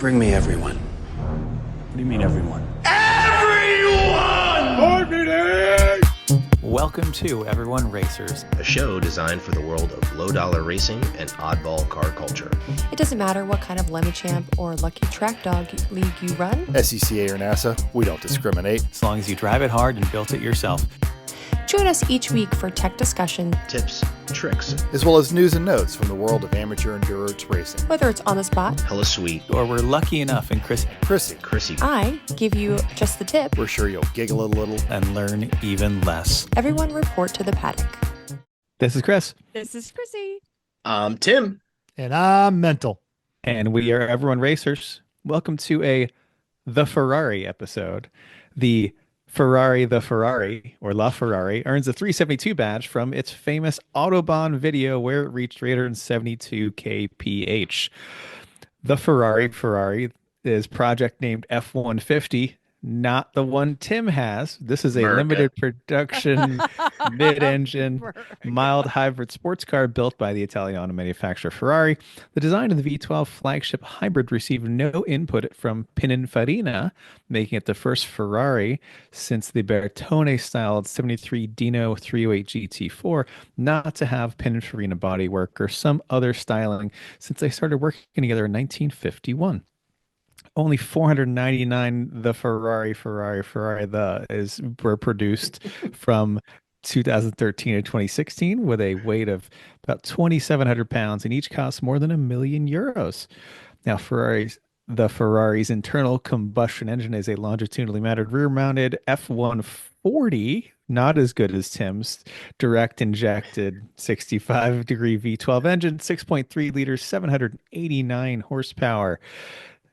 Bring me everyone. What do you mean, everyone? Welcome to Everyone Racers, a show designed for the world of low-dollar racing and oddball car culture. It doesn't matter what kind of Lemon Champ or Lucky Track Dog league you run. SCCA or NASA, we don't discriminate. as long as you drive it hard and built it yourself. Join us each week for tech discussion, Tips, tricks, As well as news and notes from the world of amateur endurance racing. whether it's on the spot. hella sweet, Or we're lucky enough and Chrissy, I give you just the tip. we're sure you'll giggle a little. and learn even less. Everyone report to the paddock. This is Chris, This is Chrissy. Tim. And I'm mental. and we are Everyone Racers. Welcome to The Ferrari episode. The Ferrari, or La Ferrari, earns a 372 badge from its famous Autobahn video where it reached 372 kph. The Ferrari is project named F-150, not the one Tim has. This is a America. limited production mid-engine mild hybrid sports car built by the Italiano manufacturer Ferrari. The design of the V12 flagship hybrid received no input from Pininfarina, making it the first Ferrari since the Bertone-styled 73 Dino 308 GT4 not to have Pininfarina bodywork or some other styling since they started working together in 1951. Only 499 the Ferrari were produced from 2013 to 2016 with a weight of about 2,700 pounds, and each costs more than €1 million. Now, the Ferrari's internal combustion engine is a longitudinally mounted rear-mounted F-140, not as good as Tim's direct injected 65-degree V12 engine, 6.3 liters, 789 horsepower.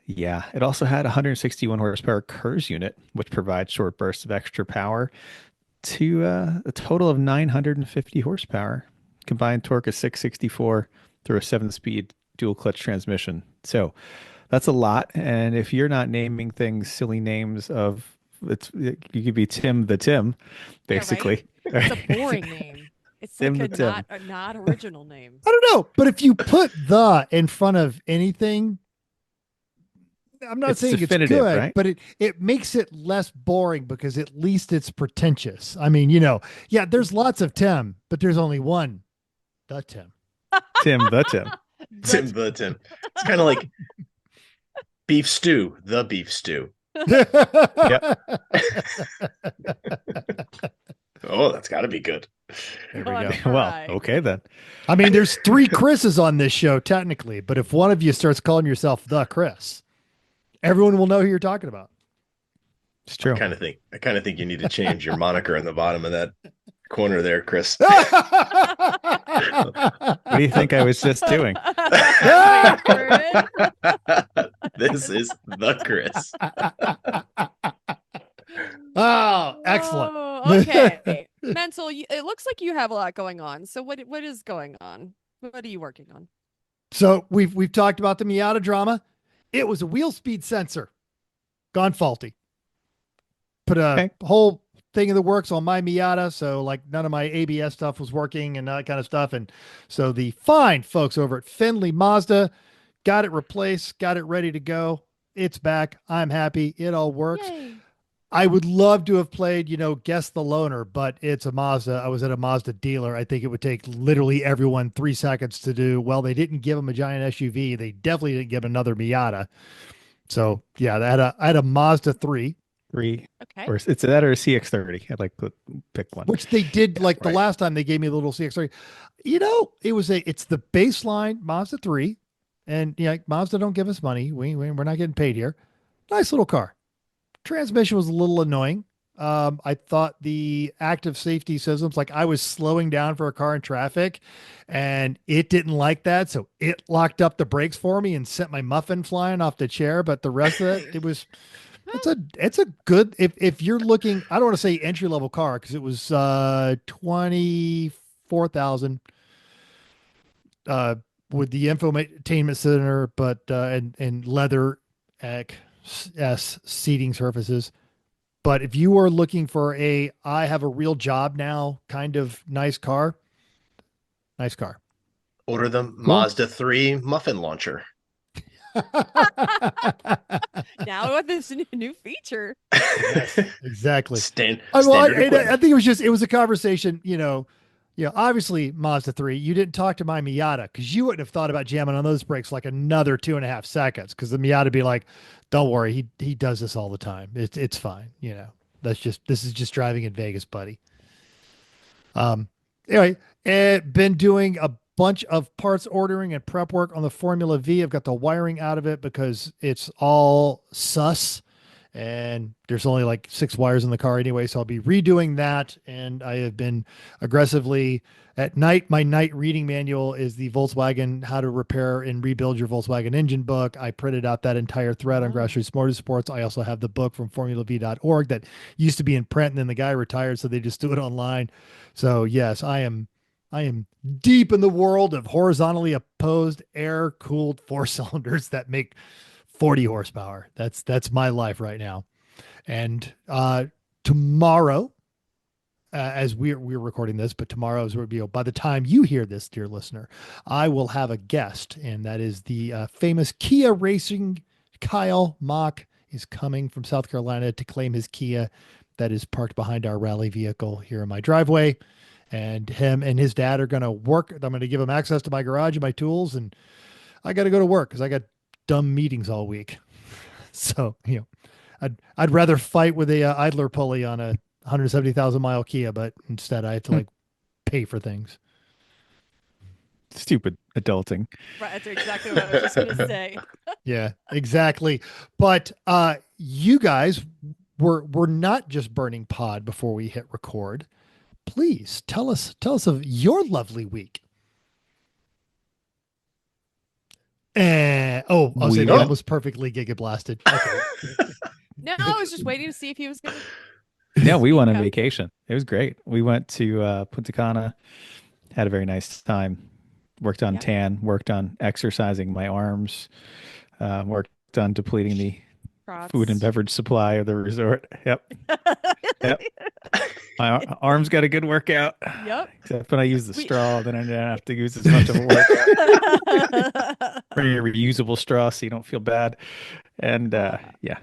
Yeah, it also had 161 horsepower KERS unit, which provides short bursts of extra power to a total of 950 horsepower. Combined torque is 664 through a 7-speed dual clutch transmission. So that's a lot. And if you're not naming things silly names of you could be Tim the Tim, basically. Yeah, right? It's a boring name. It's Tim like the a not original name. I don't know, but if you put the in front of anything, I'm not It's saying it's definitive, good, right? but it makes it less boring because at least it's pretentious. I mean, yeah, there's lots of Tim, but there's only one, the Tim. Tim the Tim. Tim the Tim. It's kind of like beef stew, the beef stew. Oh, that's got to be good. There we go. Well, Right. okay then. I mean, there's 3 Chris's on this show technically, but if one of you starts calling yourself the Chris, everyone will know who you're talking about. It's true. I kind of think you need to change your moniker in the bottom of that corner there, Chris. What do you think I was just doing? This is the Chris. Oh, excellent. Oh, okay. Mental, it looks like you have a lot going on. So what is going on? What are you working on? So we've talked about the Miata drama. It was a wheel speed sensor gone faulty. Put a whole thing in the works on my Miata. So like none of my ABS stuff was working and that kind of stuff. And so the fine folks over at Findlay Mazda got it replaced, got it ready to go. It's back. I'm happy. It all works. Yay. I would love to have played, Guess the Loner, but it's a Mazda. I was at a Mazda dealer. I think it would take literally everyone 3 seconds to do. Well, they didn't give him a giant SUV. They definitely didn't give him another Miata. So yeah, I had a Mazda 3. Okay. Okay. Or it's that or a CX-30. I'd like to pick one. Which they did the last time they gave me a little CX-30. It's the baseline Mazda 3. And Mazda don't give us money. We're not getting paid here. Nice little car. Transmission was a little annoying. I thought the active safety systems, like I was slowing down for a car in traffic and it didn't like that. So it locked up the brakes for me and sent my muffin flying off the chair. But the rest of it, it's a good, if you're looking, I don't want to say entry level car, cause it was, 24,000, with the infotainment center, but, and leather, seating surfaces. But if you are looking for I have a real job now kind of nice car. Order the Mazda 3 muffin launcher. Now with this new feature. Yes, exactly. Standard I equipment. think it was a conversation, obviously Mazda 3, you didn't talk to my Miata because you wouldn't have thought about jamming on those brakes like another 2.5 seconds because the Miata would be like, don't worry, he does this all the time. It's fine. This is just driving in Vegas, buddy. Anyway, been doing a bunch of parts ordering and prep work on the Formula V. I've got the wiring out of it because it's all sus and there's only like 6 wires in the car anyway. So I'll be redoing that. And I have been aggressively at night. My night reading manual is the Volkswagen How to Repair and Rebuild Your Volkswagen Engine book. I printed out that entire thread on Grassroots Motorsports. I also have the book from formulav.org that used to be in print and then the guy retired. So they just do it online. So yes, I am deep in the world of horizontally opposed air cooled 4 cylinders that make 40 horsepower. That's my life right now. And tomorrow, as we're recording this, but tomorrow's review, by the time you hear this, dear listener, I will have a guest, and that is the famous Kia Racing Kyle Mock is coming from South Carolina to claim his Kia that is parked behind our rally vehicle here in my driveway. And him and his dad are going to work. I'm going to give him access to my garage and my tools, and I got to go to work because I got dumb meetings all week. So, I'd rather fight with a idler pulley on a 170,000 mile Kia, but instead I have to pay for things. Stupid adulting. Right, that's exactly what I was just going to say. Yeah, exactly. But you guys were not just burning pod before we hit record. Please tell us of your lovely week. I'll say that was perfectly giga blasted. Okay. No, I was just waiting to see if he was going to. Yeah, we went on vacation. It was great. We went to Punta Cana, had a very nice time. Worked on tan, worked on exercising my arms, worked on depleting the food and beverage supply of the resort. Yep. My arms got a good workout. Yep. Except when I use the straw, then I don't have to use as much of a workout. Bring a reusable straw so you don't feel bad. And yeah,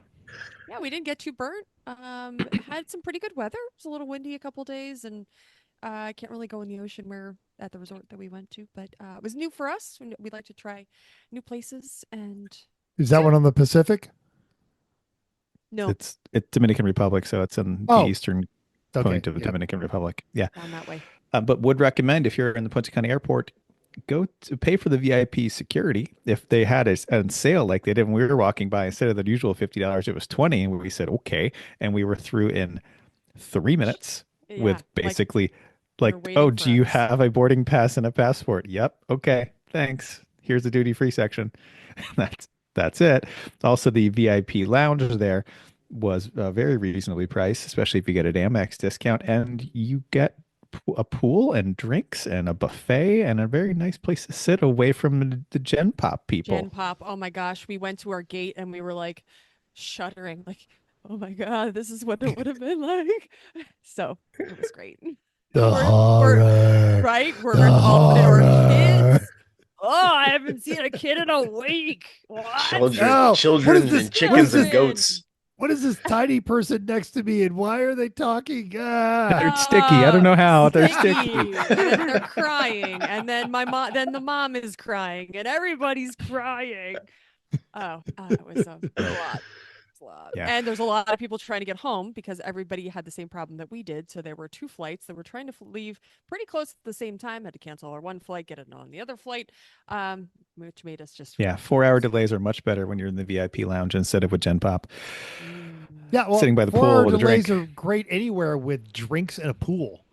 we didn't get too burnt. Had some pretty good weather. It was a little windy a couple days, and I can't really go in the ocean at the resort that we went to, but it was new for us. We'd like to try new places. And is that one on the Pacific? No, it's Dominican Republic, so it's in the eastern point of the Dominican Republic. Yeah, down that way. But would recommend if you're in the Punta Cana airport, go to pay for the VIP security. If they had a sale like they did when we were walking by, instead of the usual $50, it was $20, and we said okay, and we were through in 3 minutes with basically oh, do you have a boarding pass and a passport? Yep. Okay. Thanks. Here's the duty-free section. That's it. Also, the VIP lounge there was very reasonably priced, especially if you get an Amex discount, and you get a pool and drinks and a buffet and a very nice place to sit away from the Gen Pop people. Gen Pop. Oh my gosh. We went to our gate and we were like shuddering, like, oh my God, this is what it would have been like. So it was great. Horror. Right? We're all our kids. Oh, I haven't seen a kid in a week. What? Children and chickens and goats. What is this tiny person next to me, and why are they talking? They're sticky. I don't know how. They're sticky. And they're crying, and then then the mom is crying, and everybody's crying. It was a lot. Yeah. And there's a lot of people trying to get home because everybody had the same problem that we did. So there were 2 flights that were trying to leave pretty close at the same time. Had to cancel our one flight, get it on the other flight, which made us just 4-hour delays are much better when you're in the VIP lounge instead of with Gen Pop. Yeah, well, sitting by the pool with a drink. Delays are great anywhere with drinks and a pool.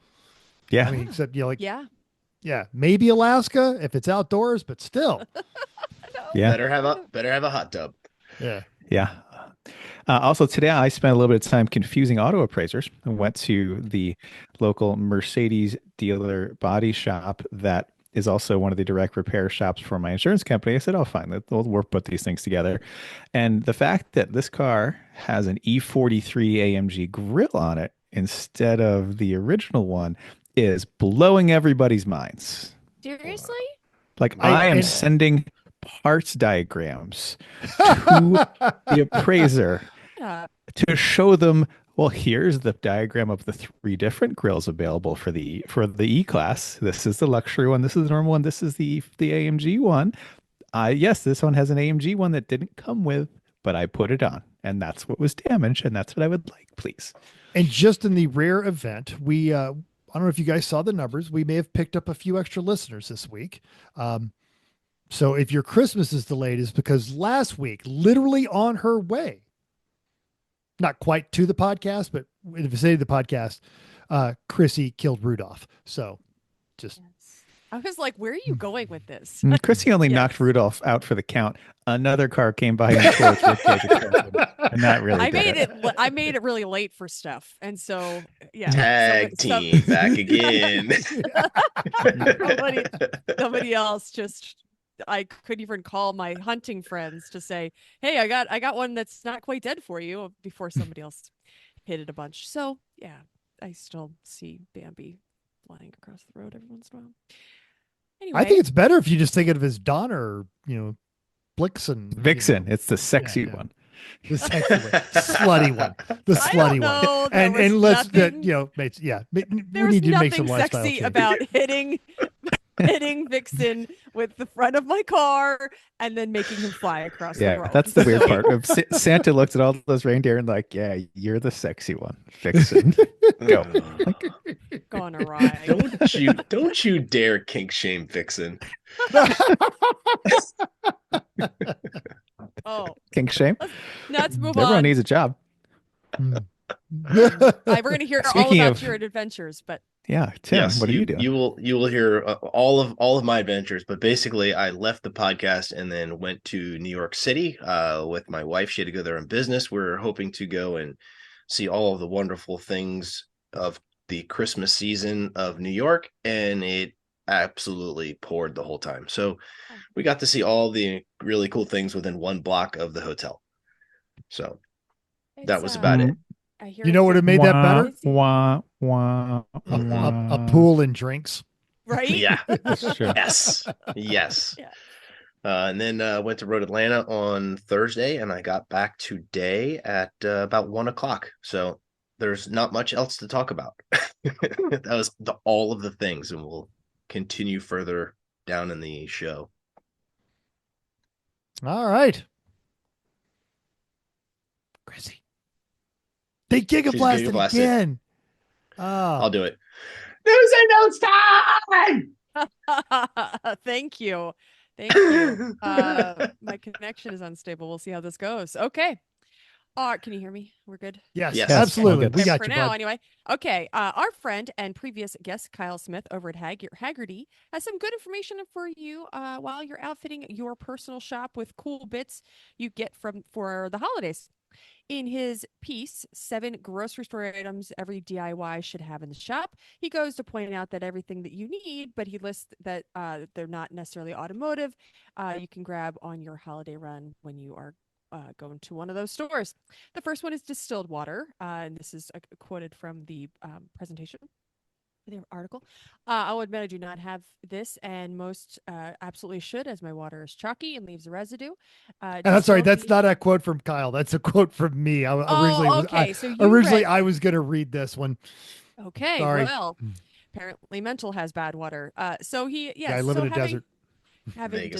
Yeah, I mean, except yeah, maybe Alaska if it's outdoors, but still. Yeah, better have a hot tub. Yeah. Also today, I spent a little bit of time confusing auto appraisers. I went to the local Mercedes dealer body shop that is also one of the direct repair shops for my insurance company. I said, oh, fine, we'll put these things together. And the fact that this car has an E43 AMG grille on it instead of the original one is blowing everybody's minds. Seriously? Like I am sending parts diagrams to the appraiser Yeah. to show them, well, here's the diagram of the 3 different grills available for the E-Class. This is the luxury one. This is the normal one. This is the AMG one. Yes, this one has an AMG one that didn't come with, but I put it on, and that's what was damaged, and that's what I would like, please. And just in the rare event, we I don't know if you guys saw the numbers. We may have picked up a few extra listeners this week. So if your Christmas is delayed, is because last week, literally on her way, not quite to the podcast, but in the vicinity of the podcast, Chrissy killed Rudolph. So just. I was like, where are you going with this? Chrissy only knocked Rudolph out for the count. Another car came by and tore its ribcage extension, and that really I made it really late for stuff, and so yeah. Tag team back again. somebody else just. I couldn't even call my hunting friends to say, "Hey, I got one that's not quite dead for you," before somebody else hit it a bunch. So yeah, I still see Bambi flying across the road every once in a while. Anyway, I think it's better if you just think of it as Donna or, Blixen. Vixen. It's the sexy one. The sexy one. Slutty one. The slutty one. And let's, mates, yeah. We need to make some lifestyle sexy change. about hitting Vixen with the front of my car and then making him fly across the road. That's the weird part. Santa looks at all those reindeer and like, yeah, you're the sexy one, Vixen. Go. Go on a ride. Don't you dare kink shame Vixen. Oh, kink shame. Let's move on. Everyone needs a job. We're going to hear all about your adventures, but yeah, Tim, yes, what are you doing? You will hear all of my adventures, but basically I left the podcast and then went to New York City with my wife. She had to go there on business. We're hoping to go and see all of the wonderful things of the Christmas season of New York, and it absolutely poured the whole time. So we got to see all the really cool things within one block of the hotel. So that was about it. You know what would have made that better? A pool and drinks. Right? Yeah. That's true. Yes. Yeah. And then went to Road Atlanta on Thursday, and I got back today at about 1:00. So there's not much else to talk about. That was all of the things, and we'll continue further down in the show. All right. Crazy. They gigablasted again. I'll do it. News and notes time. Thank you. My connection is unstable. We'll see how this goes. Okay. Can you hear me? We're good? Yes, absolutely. We got for you, now, bud. anyway. Okay. Our friend and previous guest, Kyle Smith over at Hagerty, has some good information for you while you're outfitting your personal shop with cool bits you get for the holidays. In his piece, 7 grocery store items every DIY should have in the shop, he goes to point out that everything that you need, but he lists that they're not necessarily automotive, you can grab on your holiday run when you are going to one of those stores. The first one is distilled water, and this is quoted from the presentation. The article. I'll admit I do not have this, and most absolutely should, as my water is chalky and leaves a residue. And I'm sorry, that's not a quote from Kyle. That's a quote from me. Originally, I was going to read this one. Okay, sorry. Well, apparently Mental has bad water. So he, I live in a desert. Having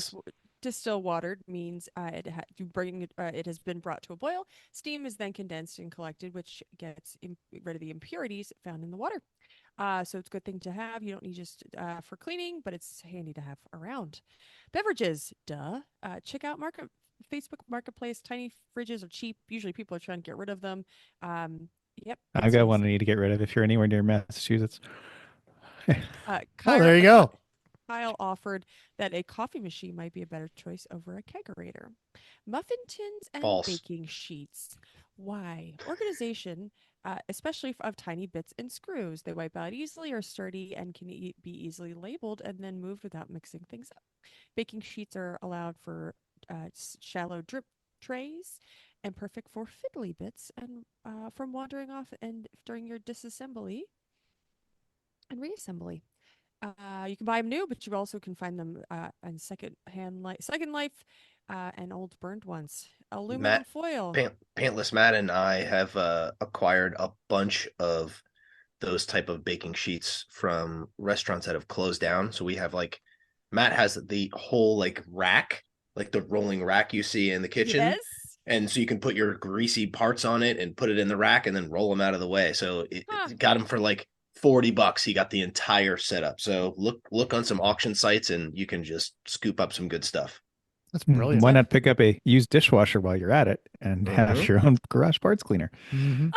distilled water means it has been brought to a boil. Steam is then condensed and collected, which gets rid of the impurities found in the water. So it's a good thing to have. You don't need just for cleaning, but it's handy to have around. Beverages, duh. Check out Facebook Marketplace. Tiny fridges are cheap. Usually people are trying to get rid of them. Yep. I've got one I need to get rid of if you're anywhere near Massachusetts. There you go. Kyle offered that a coffee machine might be a better choice over a kegerator. Muffin tins and baking sheets. Why? Organization, especially of tiny bits and screws. They wipe out easily, are sturdy, and can be easily labeled and then moved without mixing things up. Baking sheets are allowed for shallow drip trays and perfect for fiddly bits and from wandering off and during your disassembly and reassembly. You can buy them new, but you also can find them in second life, and old burned ones. Aluminum foil. Pantless Matt and I have acquired a bunch of those type of baking sheets from restaurants that have closed down. So we have like, Matt has the whole like rack, like the rolling rack you see in the kitchen. Yes. And so you can put your greasy parts on it and put it in the rack and then roll them out of the way. So it got him for like $40. He got the entire setup. So look on some auction sites and you can just scoop up some good stuff. That's brilliant. Why not pick up a used dishwasher while you're at it and have your own garage parts cleaner? Mm-hmm.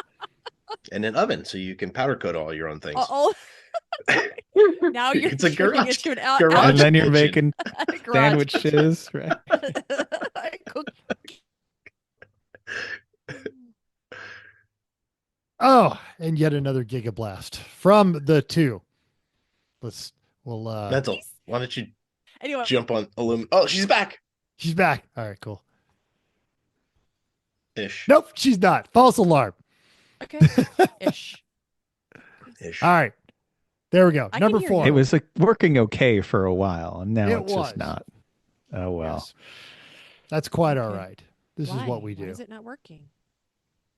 And an oven so you can powder coat all your own things. Now you're it's a garage, to an and then you're kitchen. making sandwiches, right? Oh, and yet another gigablast from the two. Mental. Why don't you anyway jump on aluminum? Oh, she's back. She's back. All right, cool. Ish. Nope, she's not. False alarm. Okay. Ish. All right. There we go. Number 4. It was working okay for a while, and now it's was. just not. Oh, well. Yes. That's quite Okay. all right. This Why? is what we do. Why is it not working?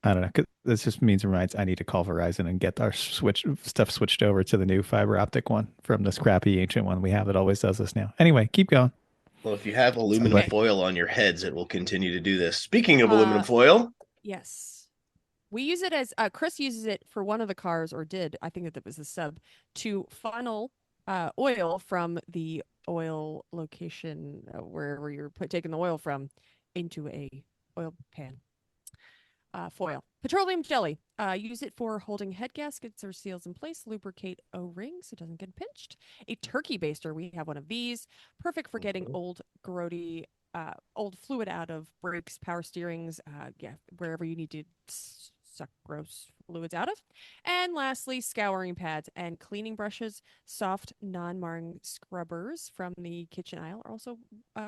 I don't know. 'Cause this just means I need to call Verizon and get our stuff switched over to the new fiber optic one from this crappy ancient one we have that always does this now. Anyway, keep going. Well, if you have aluminum foil on your heads, it will continue to do this. Speaking of aluminum foil. Yes. We use it as Chris uses it for one of the cars, or did. I think that was the sub, to funnel oil from the oil location wherever you're taking the oil from into a oil pan. Foil. Petroleum jelly. Use it for holding head gaskets or seals in place. Lubricate O-rings so it doesn't get pinched. A turkey baster. We have one of these. Perfect for getting old, grody, old fluid out of brakes, power steerings, wherever you need to suck gross fluids out of. And lastly, scouring pads and cleaning brushes. Soft, non-marring scrubbers from the kitchen aisle are also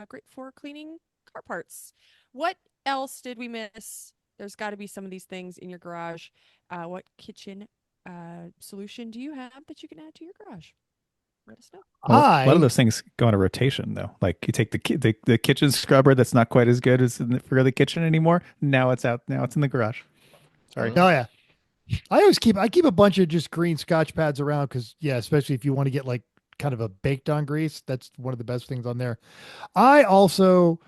great for cleaning car parts. What else did we miss? There's got to be some of these things in your garage. What kitchen solution do you have that you can add to your garage? Let us know. Well, a lot of those things go on a rotation, though. Like you take the kitchen scrubber that's not quite as good as for the kitchen anymore. Now it's out. Now it's in the garage. Sorry. Oh yeah. I keep a bunch of just green Scotch pads around because especially if you want to get like kind of a baked on grease, that's one of the best things on there. I also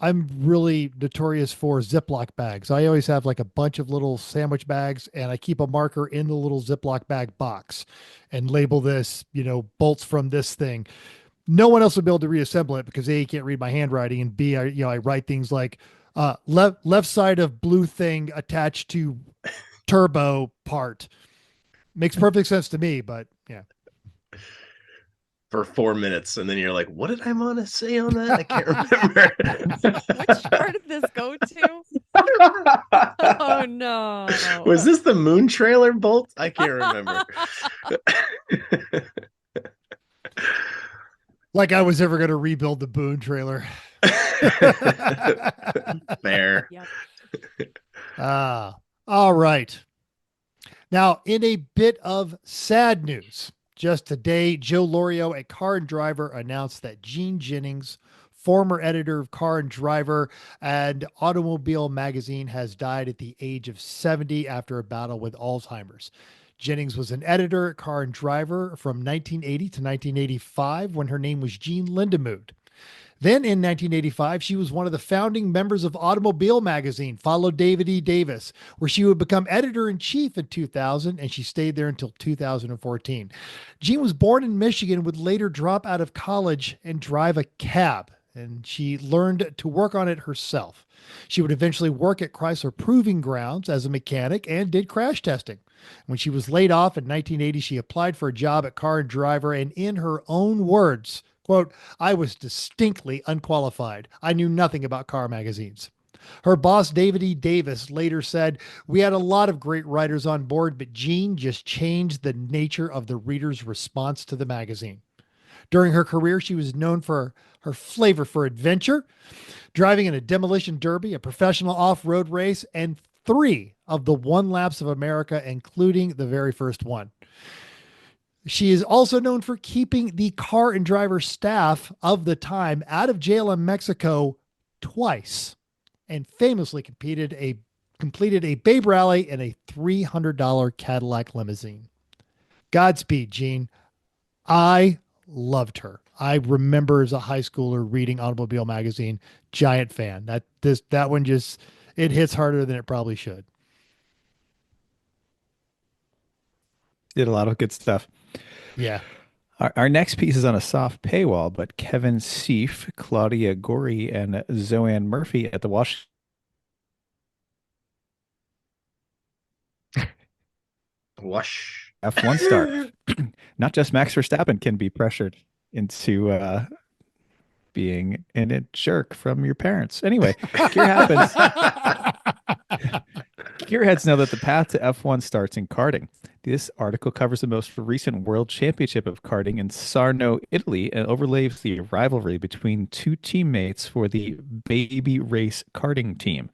I'm really notorious for Ziploc bags. I always have like a bunch of little sandwich bags and I keep a marker in the little Ziploc bag box and label this, bolts from this thing. No one else will be able to reassemble it because A, you can't read my handwriting, and B, I write things like left side of blue thing attached to turbo part. Makes perfect sense to me, but yeah. For 4 minutes, and then you're like, what did I want to say on that? I can't remember. Which part did this go to? Oh no. Was this the moon trailer bolt? I can't remember. Like I was ever going to rebuild the Boone trailer. Fair. Yep. All right. Now, in a bit of sad news, just today, Joe Lorio at Car and Driver announced that Gene Jennings, former editor of Car and Driver and Automobile Magazine, has died at the age of 70 after a battle with Alzheimer's. Jennings was an editor at Car and Driver from 1980 to 1985 when her name was Jean Lindemood. Then in 1985, she was one of the founding members of Automobile Magazine, followed David E. Davis, where she would become editor-in-chief in 2000, and she stayed there until 2014. Jean was born in Michigan, would later drop out of college and drive a cab, and she learned to work on it herself. She would eventually work at Chrysler Proving Grounds as a mechanic and did crash testing. When she was laid off in 1980, she applied for a job at Car and Driver, and in her own words, quote, "I was distinctly unqualified. I knew nothing about car magazines." Her boss, David E. Davis, later said, "We had a lot of great writers on board, but Jean just changed the nature of the reader's response to the magazine." During her career, she was known for her flavor for adventure, driving in a demolition derby, a professional off-road race, and 3 of the One Laps of America, including the very first one. She is also known for keeping the car and driver staff of the time out of jail in Mexico twice, and famously completed a Babe rally in a $300 Cadillac limousine. Godspeed, Gene. I loved her. I remember as a high schooler reading Automobile Magazine. Giant fan. That one just, it hits harder than it probably should. Did a lot of good stuff. Yeah. Our next piece is on a soft paywall, but Kevin Sieff, Claudia Gori, and Zoeann Murphy at the F1 star. Not just Max Verstappen can be pressured into being a jerk from your parents. Anyway, here happens. Gearheads know that the path to F1 starts in karting. This article covers the most recent World Championship of Karting in Sarno, Italy, and overlays the rivalry between two teammates for the baby race karting team.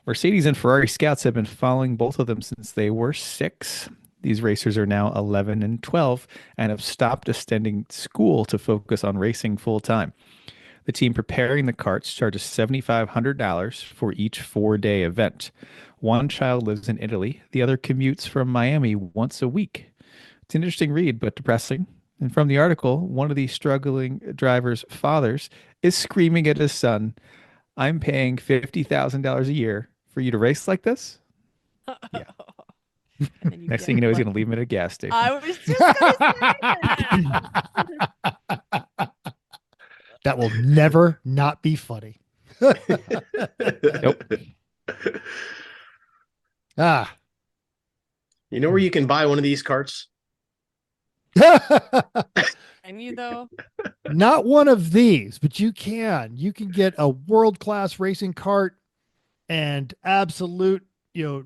Mercedes and Ferrari scouts have been following both of them since they were 6. These racers are now 11 and 12 and have stopped attending school to focus on racing full time. The team preparing the karts charges $7,500 for each 4-day event. One child lives in Italy. The other commutes from Miami once a week. It's an interesting read, but depressing. And from the article, one of the struggling drivers' fathers is screaming at his son, "I'm paying $50,000 a year for you to race like this?" Yeah. Next thing you know, he's going to leave him at a gas station. I was just going to say that. That will never not be funny. Nope. Ah. You know where you can buy one of these carts? Can you though? Not one of these, but you can. You can get a world-class racing cart and absolute,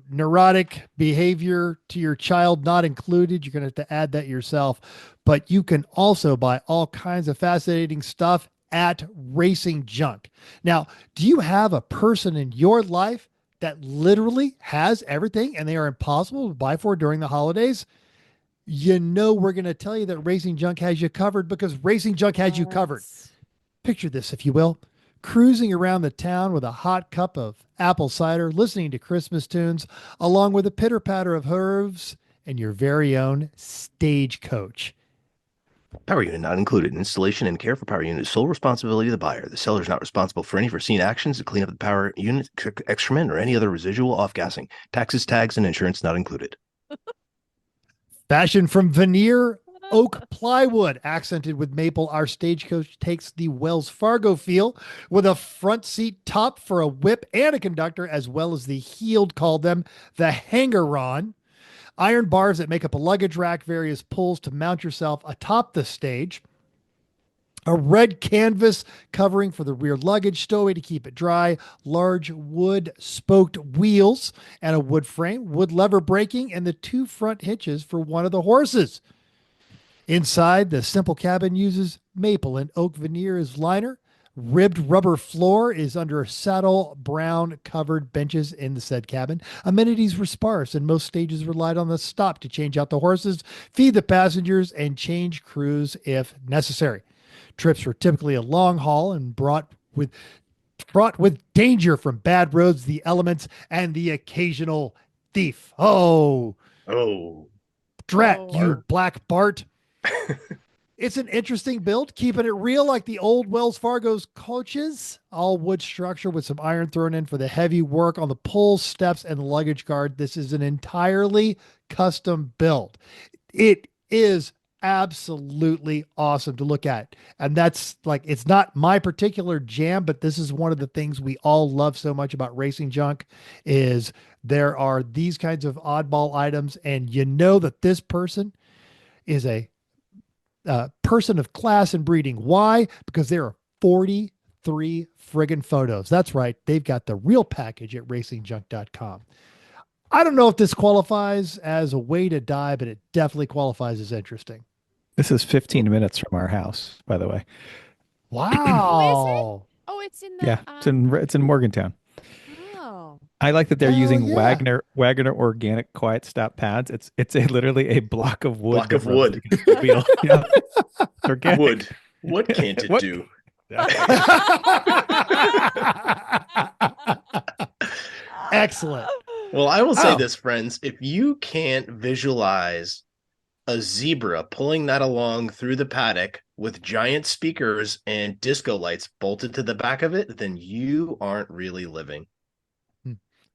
neurotic behavior to your child not included. You're going to have to add that yourself. But you can also buy all kinds of fascinating stuff at Racing Junk. Now, do you have a person in your life that literally has everything and they are impossible to buy for during the holidays? We're going to tell you that Racing Junk has you covered, because Racing Junk has you covered. Picture this, if you will. Cruising around the town with a hot cup of apple cider, listening to Christmas tunes, along with a pitter-patter of hooves and your very own Stagecoach. Power unit not included. Installation and care for power unit is sole responsibility of the buyer. The seller is not responsible for any foreseen actions to clean up the power unit, excrement, or any other residual off-gassing. Taxes, tags, and insurance not included. Fashioned from veneer oak plywood, accented with maple, our Stagecoach takes the Wells Fargo feel with a front seat top for a whip and a conductor, as well as the heeled, call them the hanger-on. Iron bars that make up a luggage rack, various pulls to mount yourself atop the stage, a red canvas covering for the rear luggage, stowaway to keep it dry, large wood spoked wheels and a wood frame, wood lever braking, and the 2 front hitches for one of the horses. Inside, the simple cabin uses maple and oak veneer as liner. Ribbed rubber floor is under saddle brown covered benches in the said cabin. Amenities were sparse, and most stages relied on the stop to change out the horses, feed the passengers, and change crews if necessary. Trips were typically a long haul and fraught with danger from bad roads, the elements, and the occasional thief. Oh, drat, you black Bart. It's an interesting build, keeping it real like the old Wells Fargo's coaches. All wood structure with some iron thrown in for the heavy work on the pulls, steps, and the luggage guard. This is an entirely custom build. It is absolutely awesome to look at. And that's it's not my particular jam, but this is one of the things we all love so much about Racing Junk is there are these kinds of oddball items. And that this person is a person of class and breeding. Why? Because there are 43 friggin' photos. That's right. They've got the real package at racingjunk.com. I don't know if this qualifies as a way to die, but it definitely qualifies as interesting. This is 15 minutes from our house, by the way. Wow. Oh, it's in the... Yeah, it's in Morgantown. Oh. I like that they're Hell using yeah. Wagner organic quiet stop pads. It's literally a block of wood. Block of that rubs wood. against the wheel. Yeah. It's organic. Wood. What can't it What- do? Excellent. Well, I will say Oh. this, friends. If you can't visualize a zebra pulling that along through the paddock with giant speakers and disco lights bolted to the back of it, then you aren't really living.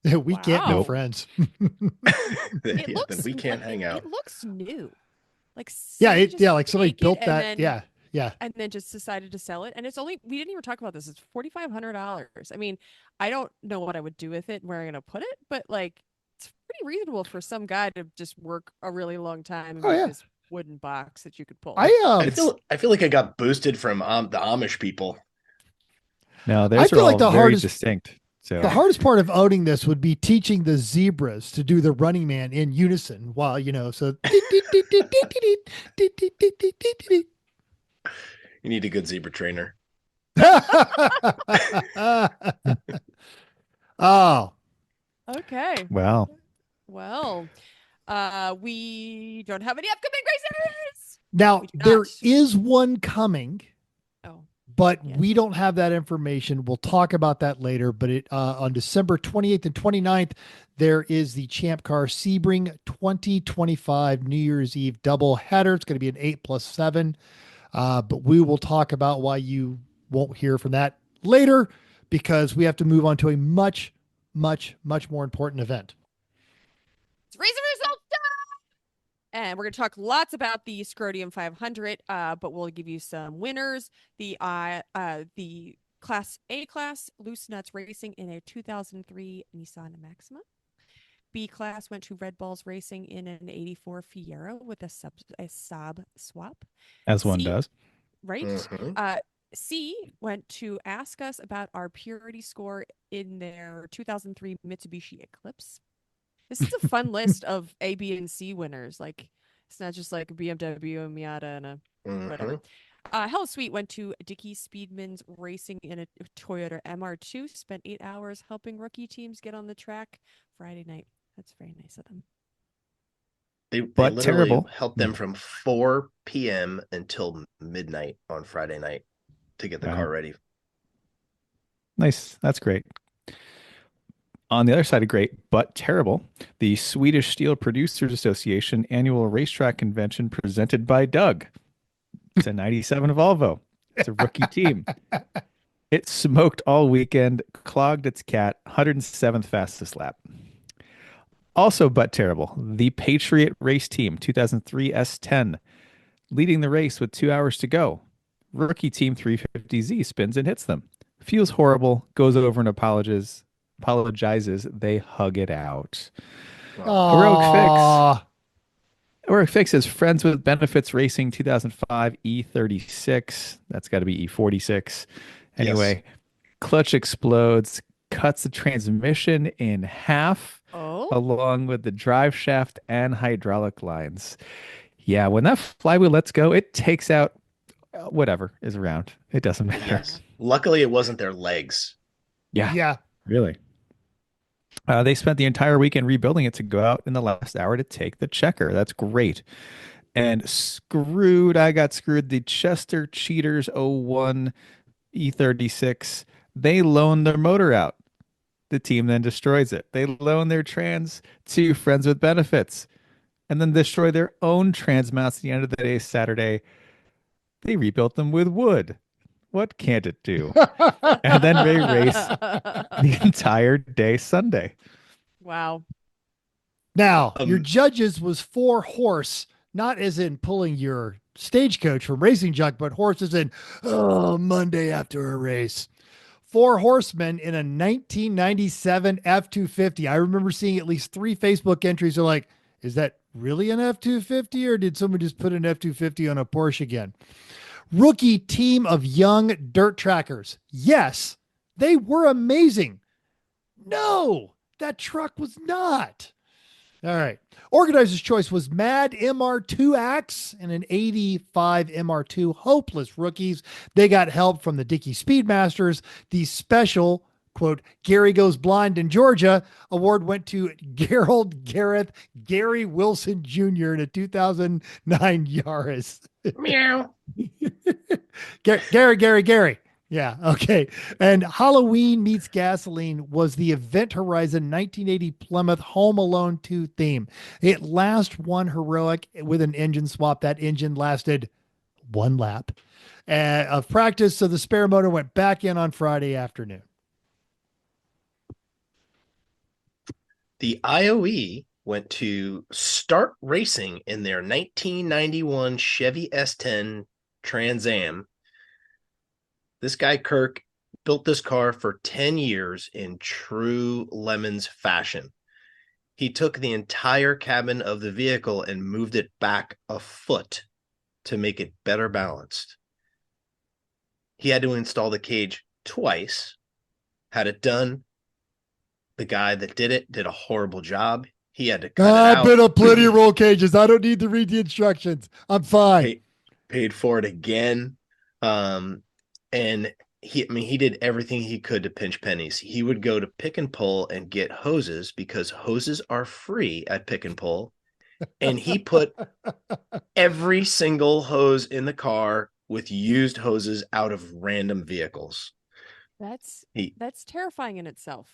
We can't be Wow. friends. Then It looks we can't hang out. It looks new. Like Yeah, somebody just like somebody make it built and that. then- Yeah, yeah. and then just decided to sell it. And it's only, we didn't even talk about this. It's $4,500. I mean, I don't know what I would do with it and where I'm going to put it, but like, it's pretty reasonable for some guy to just work a really long time and Oh, make yeah. this wooden box that you could pull. I feel like I got boosted from the Amish people. No, I those are feel all like the very hardest- distinct. So The hardest part of owning this would be teaching the zebras to do the Running Man in unison while, so. You need a good zebra trainer. Oh, Okay. wow. Well, we don't have any upcoming racers. now We do there not. is one coming, Oh, but Yes. we don't have that information. We'll talk about that later. But it on December 28th and 29th, there is the Champ Car Sebring 2025 New Year's Eve double header. It's going to be an 8+7. But we will talk about why you won't hear from that later, because we have to move on to a much, much, much more important event. it's racer results time. And we're going to talk lots about the Scrodium 500, but we'll give you some winners. The Class A class, Loose Nuts Racing in a 2003 Nissan Maxima. B class went to Red Balls Racing in an 84 Fiero with a Saab swap. As one See? does. Right? Mhm. C went to ask us about our purity score in their 2003 Mitsubishi Eclipse. This is a fun list of A, B, and C winners. Like, it's not just like a BMW, a Miata, and a whatever. Mhm. Hello Sweet went to Dickie Speedman's Racing in a Toyota MR2. Spent 8 hours helping rookie teams get on the track Friday night. That's very nice of them. They But literally terrible. helped them from 4 p.m. until midnight on Friday night to get the Wow. car ready. Nice. That's great. On the other side of great, but terrible, the Swedish Steel Producers Association annual racetrack convention presented by Doug. It's a 97 Volvo. It's a rookie team. It smoked all weekend, clogged its cat, 107th fastest lap. Also, but terrible, the Patriot Race Team 2003 S10, leading the race with 2 hours to go. Rookie Team 350Z spins and hits them. Feels horrible, goes over and apologizes. They hug it out. Aw. Heroic Fix is Friends with Benefits Racing 2005 E36. That's got to be E46. Anyway, clutch explodes, cuts the transmission in half, along with the drive shaft and hydraulic lines. Yeah, when that flywheel lets go, it takes out whatever is around. It doesn't matter. Yes. Luckily, it wasn't their legs. Yeah. Yeah. Really. They spent the entire weekend rebuilding it to go out in the last hour to take the checker. That's great. And I got screwed. The Chester Cheaters 01 E36, they loaned their motor out. The team then destroys it. They loan their trans to Friends with Benefits and then destroy their own trans mounts at the end of the day, Saturday. They rebuilt them with wood. What can't it do? And then they race the entire day Sunday. Wow. Now, your judges was 4 horse, not as in pulling your stagecoach from Racing Junk, but horse as in, Monday after a race. 4 horsemen in a 1997 F-250. I remember seeing at least 3 Facebook entries that are like, is that really an F-250 or did someone just put an F-250 on a Porsche again? Rookie team of young dirt trackers. Yes, they were amazing. No, that truck was not. All right. Organizer's choice was Mad MR2 Axe and an 85 MR2 Hopeless rookies. They got help from the Dickie Speedmasters, the special quote, Gary Goes Blind in Georgia award went to Gerald Gareth Gary Wilson Jr. in a 2009 Yaris. Meow. Gary. Yeah. Okay. And Halloween Meets Gasoline was the Event Horizon 1980 Plymouth Home Alone 2 theme. It last won heroic with an engine swap. That engine lasted one lap of practice. So the spare motor went back in on Friday afternoon. The IOE went to start racing in their 1991 Chevy S10 Trans Am. This guy, Kirk, built this car for 10 years in true Lemons fashion. He took the entire cabin of the vehicle and moved it back a foot to make it better balanced. He had to install the cage twice, had it done. The guy that did it did a horrible job. He had to cut it out. I've been on plenty of roll cages. I don't need to read the instructions. I'm fine. Paid for it again. And he did everything he could to pinch pennies. He would go to Pick and Pull and get hoses because hoses are free at Pick and Pull. And he put every single hose in the car with used hoses out of random vehicles. That's terrifying in itself.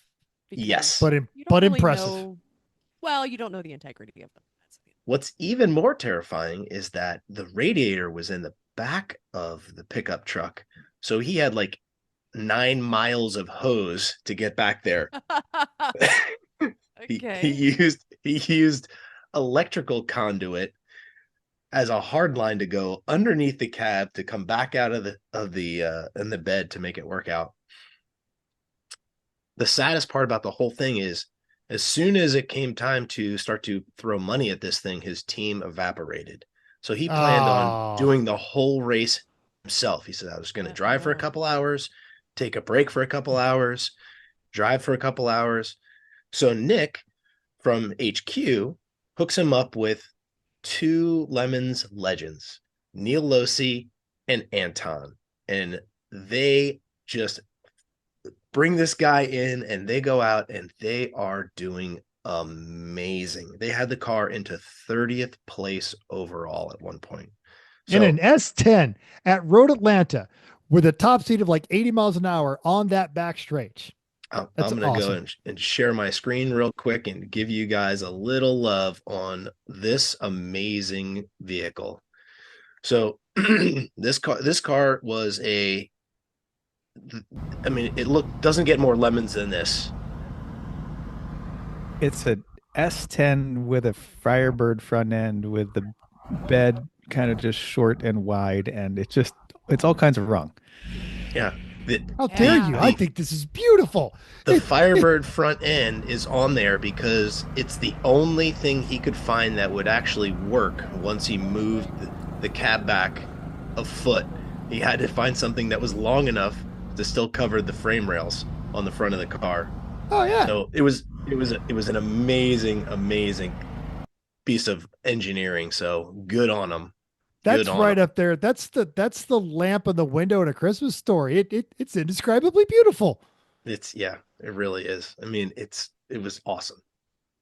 Yes. But really impressive. You don't know the integrity of them. What's even more terrifying is that the radiator was in the back of the pickup truck. So he had like 9 miles of hose to get back there. Okay. He used electrical conduit as a hard line to go underneath the cab to come back out of the bed to make it work out. The saddest part about the whole thing is, as soon as it came time to start to throw money at this thing, his team evaporated. So he planned on doing the whole race himself. He said, I was going to drive for a couple hours, take a break for a couple hours, drive for a couple hours. So Nick from HQ hooks him up with 2 Lemons legends, Neil Losi and Anton. And they just bring this guy in and they go out and they are doing amazing. They had the car into 30th place overall at one point. So, in an S10 at Road Atlanta with a top speed of like 80 miles an hour on that back stretch. I'm going to go and share my screen real quick and give you guys a little love on this amazing vehicle. So this car was it doesn't get more lemons than this. It's a S10 with a Firebird front end with the bed kind of just short and wide, and it's all kinds of wrong. Yeah. How dare you? I think this is beautiful. The Firebird front end is on there because it's the only thing he could find that would actually work once he moved the cab back a foot. He had to find something that was long enough to still cover the frame rails on the front of the car. Oh yeah. So it was an amazing piece of engineering. So good on him. That's right up there. That's the lamp in the window in A Christmas Story. It's indescribably beautiful. It really is. I mean, it was awesome.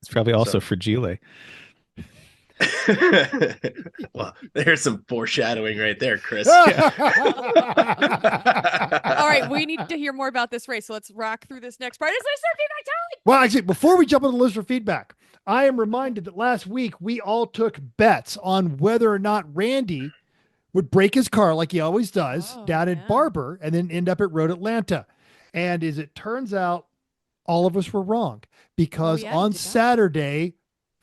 It's probably also fragile. Well, there's some foreshadowing right there, Chris. All right, we need to hear more about this race. So let's rock through this next part. It's listener feedback time. Well, actually, before we jump on the listener feedback, I am reminded that last week we all took bets on whether or not Randy would break his car like he always does down at Barber and then end up at Road Atlanta. And as it turns out, all of us were wrong because on Saturday,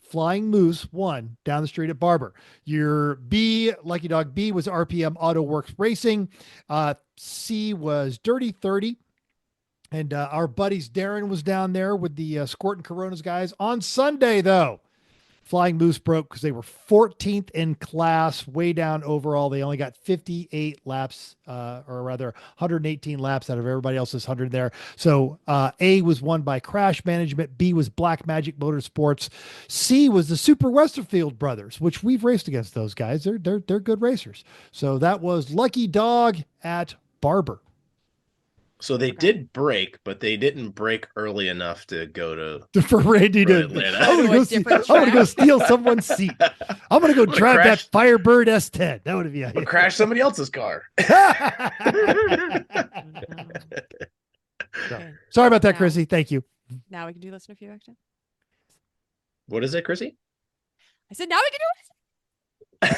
Flying Moose won down the street at Barber. Your B, Lucky Dog B, was RPM Auto Works Racing. C was Dirty 30. And our buddies Darren was down there with the Squirt and Coronas guys. On Sunday, though, Flying Moose broke because they were 14th in class, way down overall. They only got 58 laps, or rather 118 laps out of everybody else's 100 there. So A was won by Crash Management. B was Black Magic Motorsports. C was the Super Westerfield brothers, which we've raced against those guys. They're good racers. So that was Lucky Dog at Barber. So they did break, but they didn't break early enough to go to For Randy to Atlanta. I'm gonna go steal someone's seat. I'm gonna go drive that Firebird S10. That would be or crash somebody else's car. Okay. Sorry about that, Chrissy. Thank you. Now we can do listen a few action. What is it, Chrissy? I said now we can do it.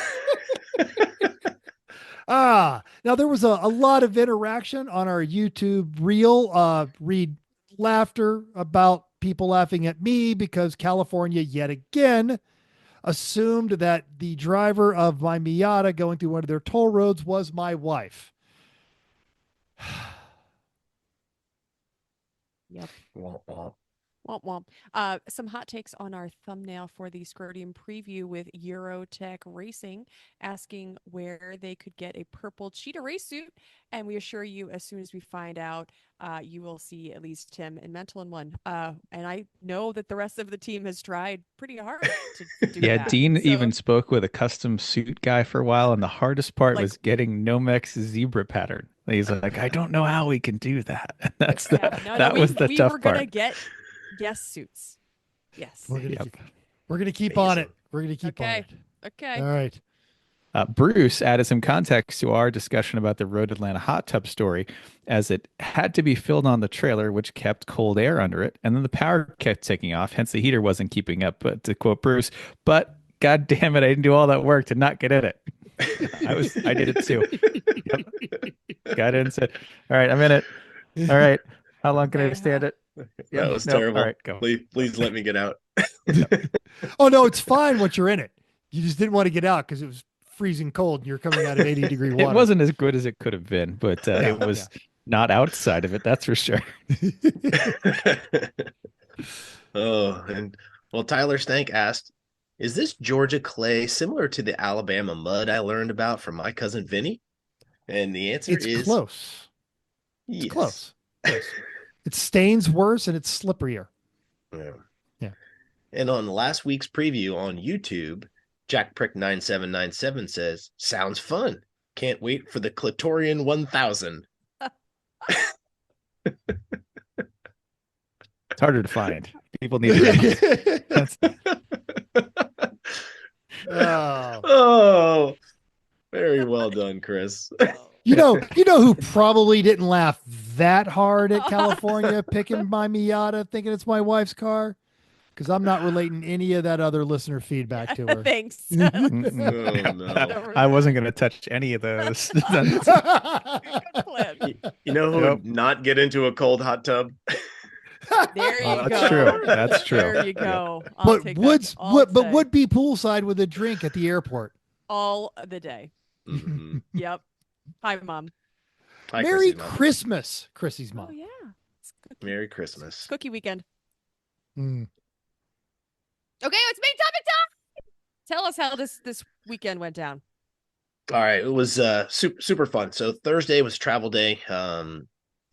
Now there was a lot of interaction on our YouTube reel. Read laughter about people laughing at me because California yet again assumed that the driver of my Miata going through one of their toll roads was my wife. Yep. Womp womp. Womp womp. Some hot takes on our thumbnail for the Scrotium preview with Eurotech Racing, asking where they could get a purple cheetah race suit. And we assure you, as soon as we find out, you will see at least Tim and Mental in one. And I know that the rest of the team has tried pretty hard to do yeah, that. Dean even spoke with a custom suit guy for a while, and the hardest part was getting Nomex's zebra pattern. He's like, I don't know how we can do that. And that's that was the tough part. We were gonna get guest suits. Yes. We're gonna keep on it. We're gonna keep on it. Okay. All right. Bruce added some context to our discussion about the Road Atlanta hot tub story, as it had to be filled on the trailer, which kept cold air under it, and then the power kept taking off, hence the heater wasn't keeping up. But to quote Bruce, but God damn it, I didn't do all that work to not get in it. I did it too. Got in and said, all right, I'm in it. All right. How long can I stand it? That was terrible. All right, go. Please let me get out. Oh no, it's fine once you're in it. You just didn't want to get out because it was freezing cold and you're coming out of 80-degree water. It wasn't as good as it could have been, but it was not outside of it. That's for sure. And Tyler Stank asked, is this Georgia clay similar to the Alabama mud I learned about from my cousin Vinny? And the answer is close. Yes. It's close. Yes. It stains worse and it's slipperier. Yeah. And on last week's preview on YouTube, Jack Prick 9797 says, sounds fun. Can't wait for the Clitorian 1000. It's harder to find. People need to Oh, very well done, Chris. You know who probably didn't laugh that hard at California picking my Miata thinking it's my wife's car? Because I'm not relating any of that other listener feedback to her. Thanks. Oh, no. I wasn't going to touch any of those. You know who would not get into a cold hot tub? There you go. That's true. That's true. There you go. But would be poolside with a drink at the airport all the day. Mm-hmm. Yep. Hi, Mom. Hi, Merry Chrissy's Christmas, Chrissy's mom. Oh yeah. Merry Christmas. Cookie weekend. Mm. Okay, it's main topic time. Tell us how this weekend went down. All right, it was super fun. So Thursday was travel day. I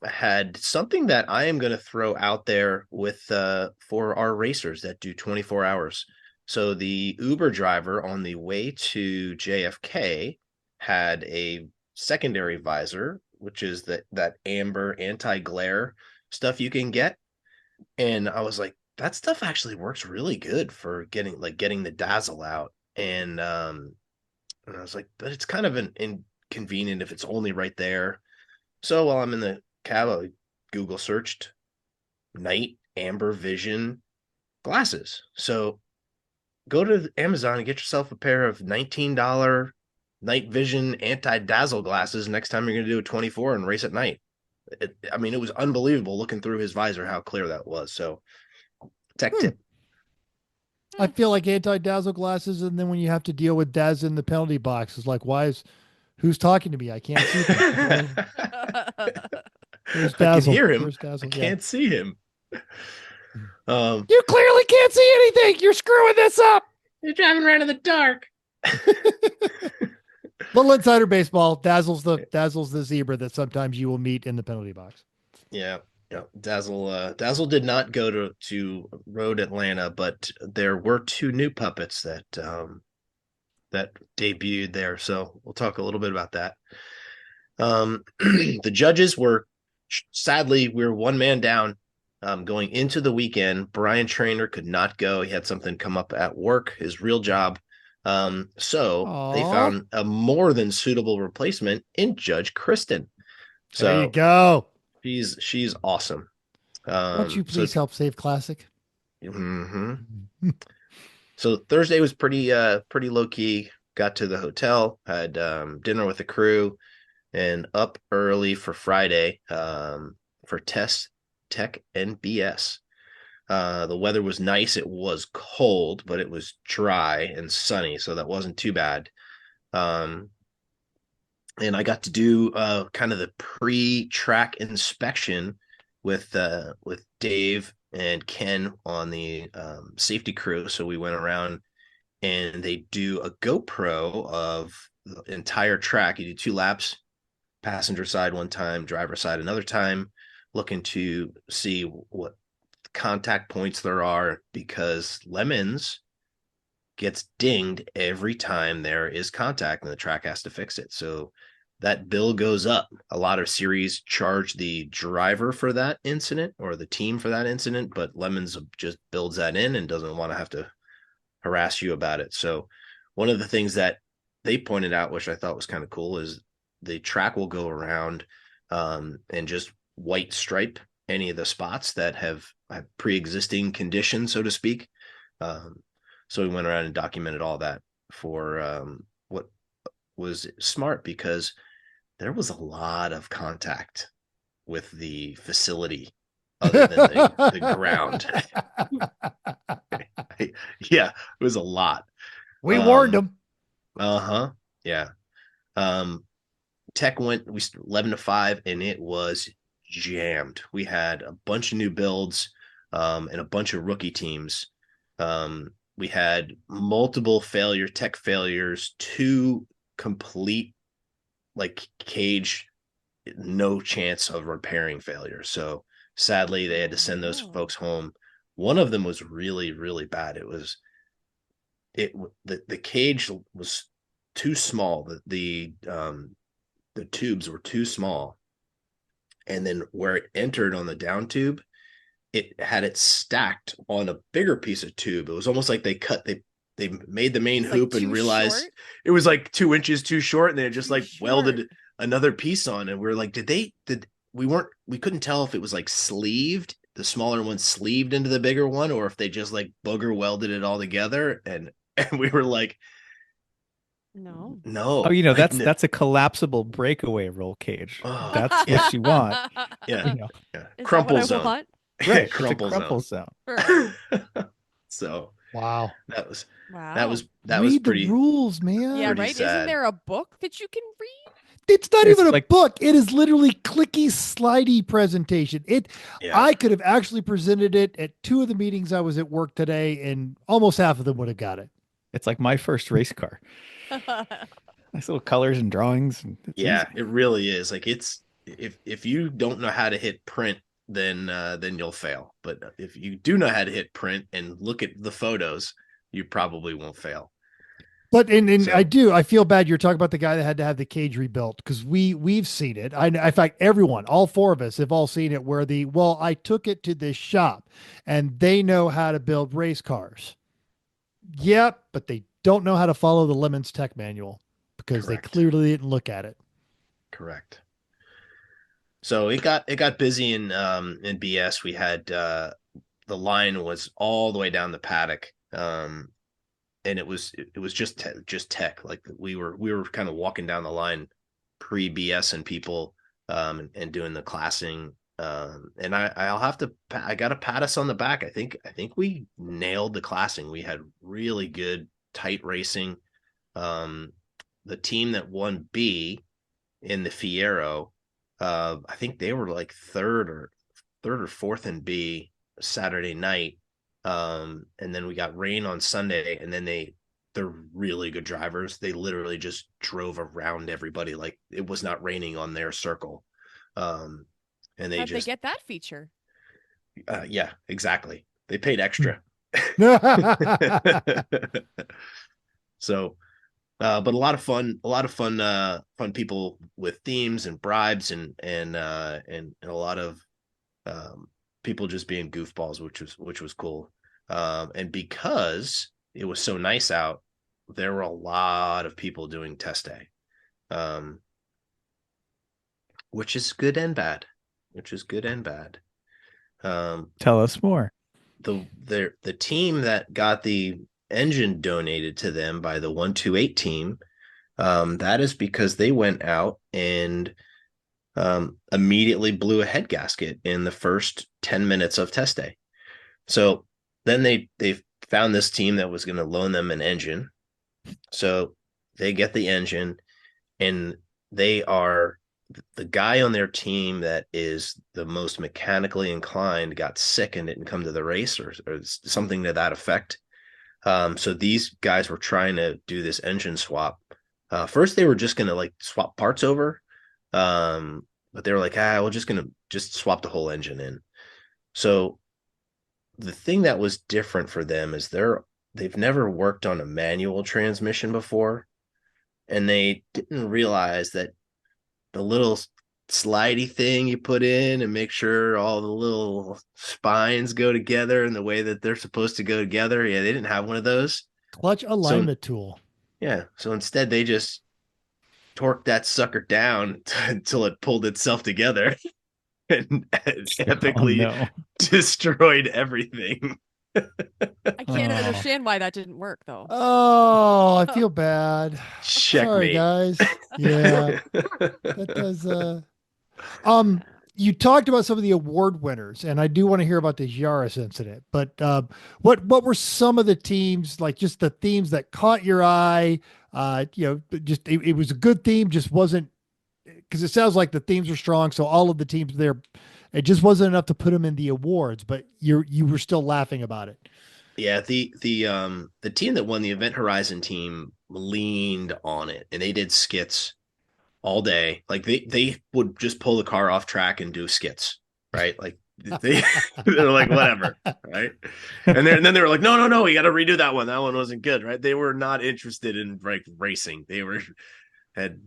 had something that I am going to throw out there with for our racers that do 24 hours. So the Uber driver on the way to JFK had a secondary visor, which is that amber anti-glare stuff you can get. And I was like, that stuff actually works really good for getting the dazzle out. And I was like, but it's kind of inconvenient if it's only right there. So while I'm in the cab, I Google searched night amber vision glasses. So go to Amazon and get yourself a pair of $19 night vision anti-dazzle glasses next time you're going to do a 24 and race at night. It was unbelievable looking through his visor how clear that was. So tech tip. I feel like anti-dazzle glasses, and then when you have to deal with Daz in the penalty box, it's like, who's talking to me? I can't see them. Where's Dazzle? I can hear him. Where's Dazzle? I can't see him. You clearly can't see anything. You're screwing this up. You're driving around in the dark. Little insider baseball. Dazzle's the zebra that sometimes you will meet in the penalty box. Yeah. Dazzle did not go to Road Atlanta, but there were two new puppets that debuted there. So we'll talk a little bit about that. The judges were sadly, we were one man down going into the weekend. Brian Trainer could not go. He had something come up at work, his real job. So they found a more than suitable replacement in Judge Kristen. So there you go. She's awesome. Won't you please help save Classic? Mm-hmm. So Thursday was pretty low key. Got to the hotel, had dinner with the crew, and up early for Friday for tech and BS. The weather was nice. It was cold, but it was dry and sunny, so that wasn't too bad. And I got to do kind of the pre-track inspection with Dave and Ken on the safety crew. So we went around and they do a GoPro of the entire track. You do 2 laps, passenger side one time, driver side another time, looking to see what contact points there are, because Lemons gets dinged every time there is contact and the track has to fix it. So that bill goes up. A lot of series charge the driver for that incident or the team for that incident, but Lemons just builds that in and doesn't want to have to harass you about it. So one of the things that they pointed out, which I thought was kind of cool, is the track will go around and just white stripe any of the spots that have pre-existing conditions, so to speak. So we went around and documented all that for what was smart, because there was a lot of contact with the facility other than the ground. Yeah, it was a lot. We warned them. Yeah. Tech went 11 to 5 and it was jammed. We had a bunch of new builds and a bunch of rookie teams. We had multiple tech failures, 2 complete cage, no chance of repairing failures. So sadly they had to send those folks home. One of them was really, really bad. The cage was too small. The tubes were too small. And then where it entered on the down tube, it had it stacked on a bigger piece of tube. It was almost like they made the main hoop and realized short? It was 2 inches too short, and they just welded another piece on. And we were like, we couldn't tell if it was sleeved, the smaller one sleeved into the bigger one, or if they just booger welded it all together. And we were like, no. Oh, that's a collapsible breakaway roll cage. Oh, that's what you want. Yeah. Crumple zone. Right. Crumple zone. So wow. That was read pretty the rules, man. Yeah, right. Sad. Isn't there a book that you can read? It's not even a book. It is literally clicky, slidey presentation. I could have actually presented it at 2 of the meetings I was at work today, and almost half of them would have got it. It's like my first race car. Nice little colors and drawings. Yeah, easy. It really is. It's if you don't know how to hit print, then you'll fail. But if you do know how to hit print and look at the photos, you probably won't fail. But I feel bad you're talking about the guy that had to have the cage rebuilt, because we've seen it. In fact, all 4 of us have all seen it, where I took it to this shop and they know how to build race cars. Yep, but they don't know how to follow the Lemons Tech manual, because Correct. They clearly didn't look at it. Correct. So it got busy in BS. We had the line was all the way down the paddock. And it was just tech. We were kind of walking down the line pre BS and people and doing the classing. And I got to pat us on the back. I think we nailed the classing. We had really good tight racing. The team that won B in the Fiero, I think they were third or fourth in B Saturday night. And then we got rain on Sunday, and then they're really good drivers. They literally just drove around everybody like it was not raining on their circle. And they How'd they get that feature? Yeah, exactly. They paid extra. So But a lot of fun, fun people with themes and bribes and a lot of people just being goofballs, which was cool. And because it was so nice out, there were a lot of people doing test day, which is good and bad. Tell us more. The team that got the engine donated to them by the 128 team, that is because they went out and immediately blew a head gasket in the first 10 minutes of test day. So then they found this team that was going to loan them an engine. So they get the engine, and they are the guy on their team that is the most mechanically inclined got sick and didn't come to the race or something to that effect. So these guys were trying to do this engine swap. First, they were just going to like swap parts over. But they were like, we're just going to just swap the whole engine in. So the thing that was different for them is they've never worked on a manual transmission before. And they didn't realize that the little slidey thing you put in and make sure all the little spines go together in the way that they're supposed to go together. Yeah, they didn't have one of those. Clutch alignment tool. Yeah. So instead they just torqued that sucker down until it pulled itself together and epically destroyed everything. I can't understand why that didn't work, though. Oh, I feel bad. Checkmate. Sorry, guys. Yeah, that does. You talked about some of the award winners, and I do want to hear about the Yaris incident. But what were some of the teams, like just the themes that caught your eye? Just it was a good theme, just wasn't, because it sounds like the themes were strong. So all of the teams there, it just wasn't enough to put them in the awards. But you were still laughing about it. Yeah, the team that won, the Event Horizon team, leaned on it, and they did skits all day. Like they would just pull the car off track and do skits, right? Like they're like, whatever, right? And then they were like, no, we got to redo that one. That one wasn't good, right? They were not interested in like racing. They were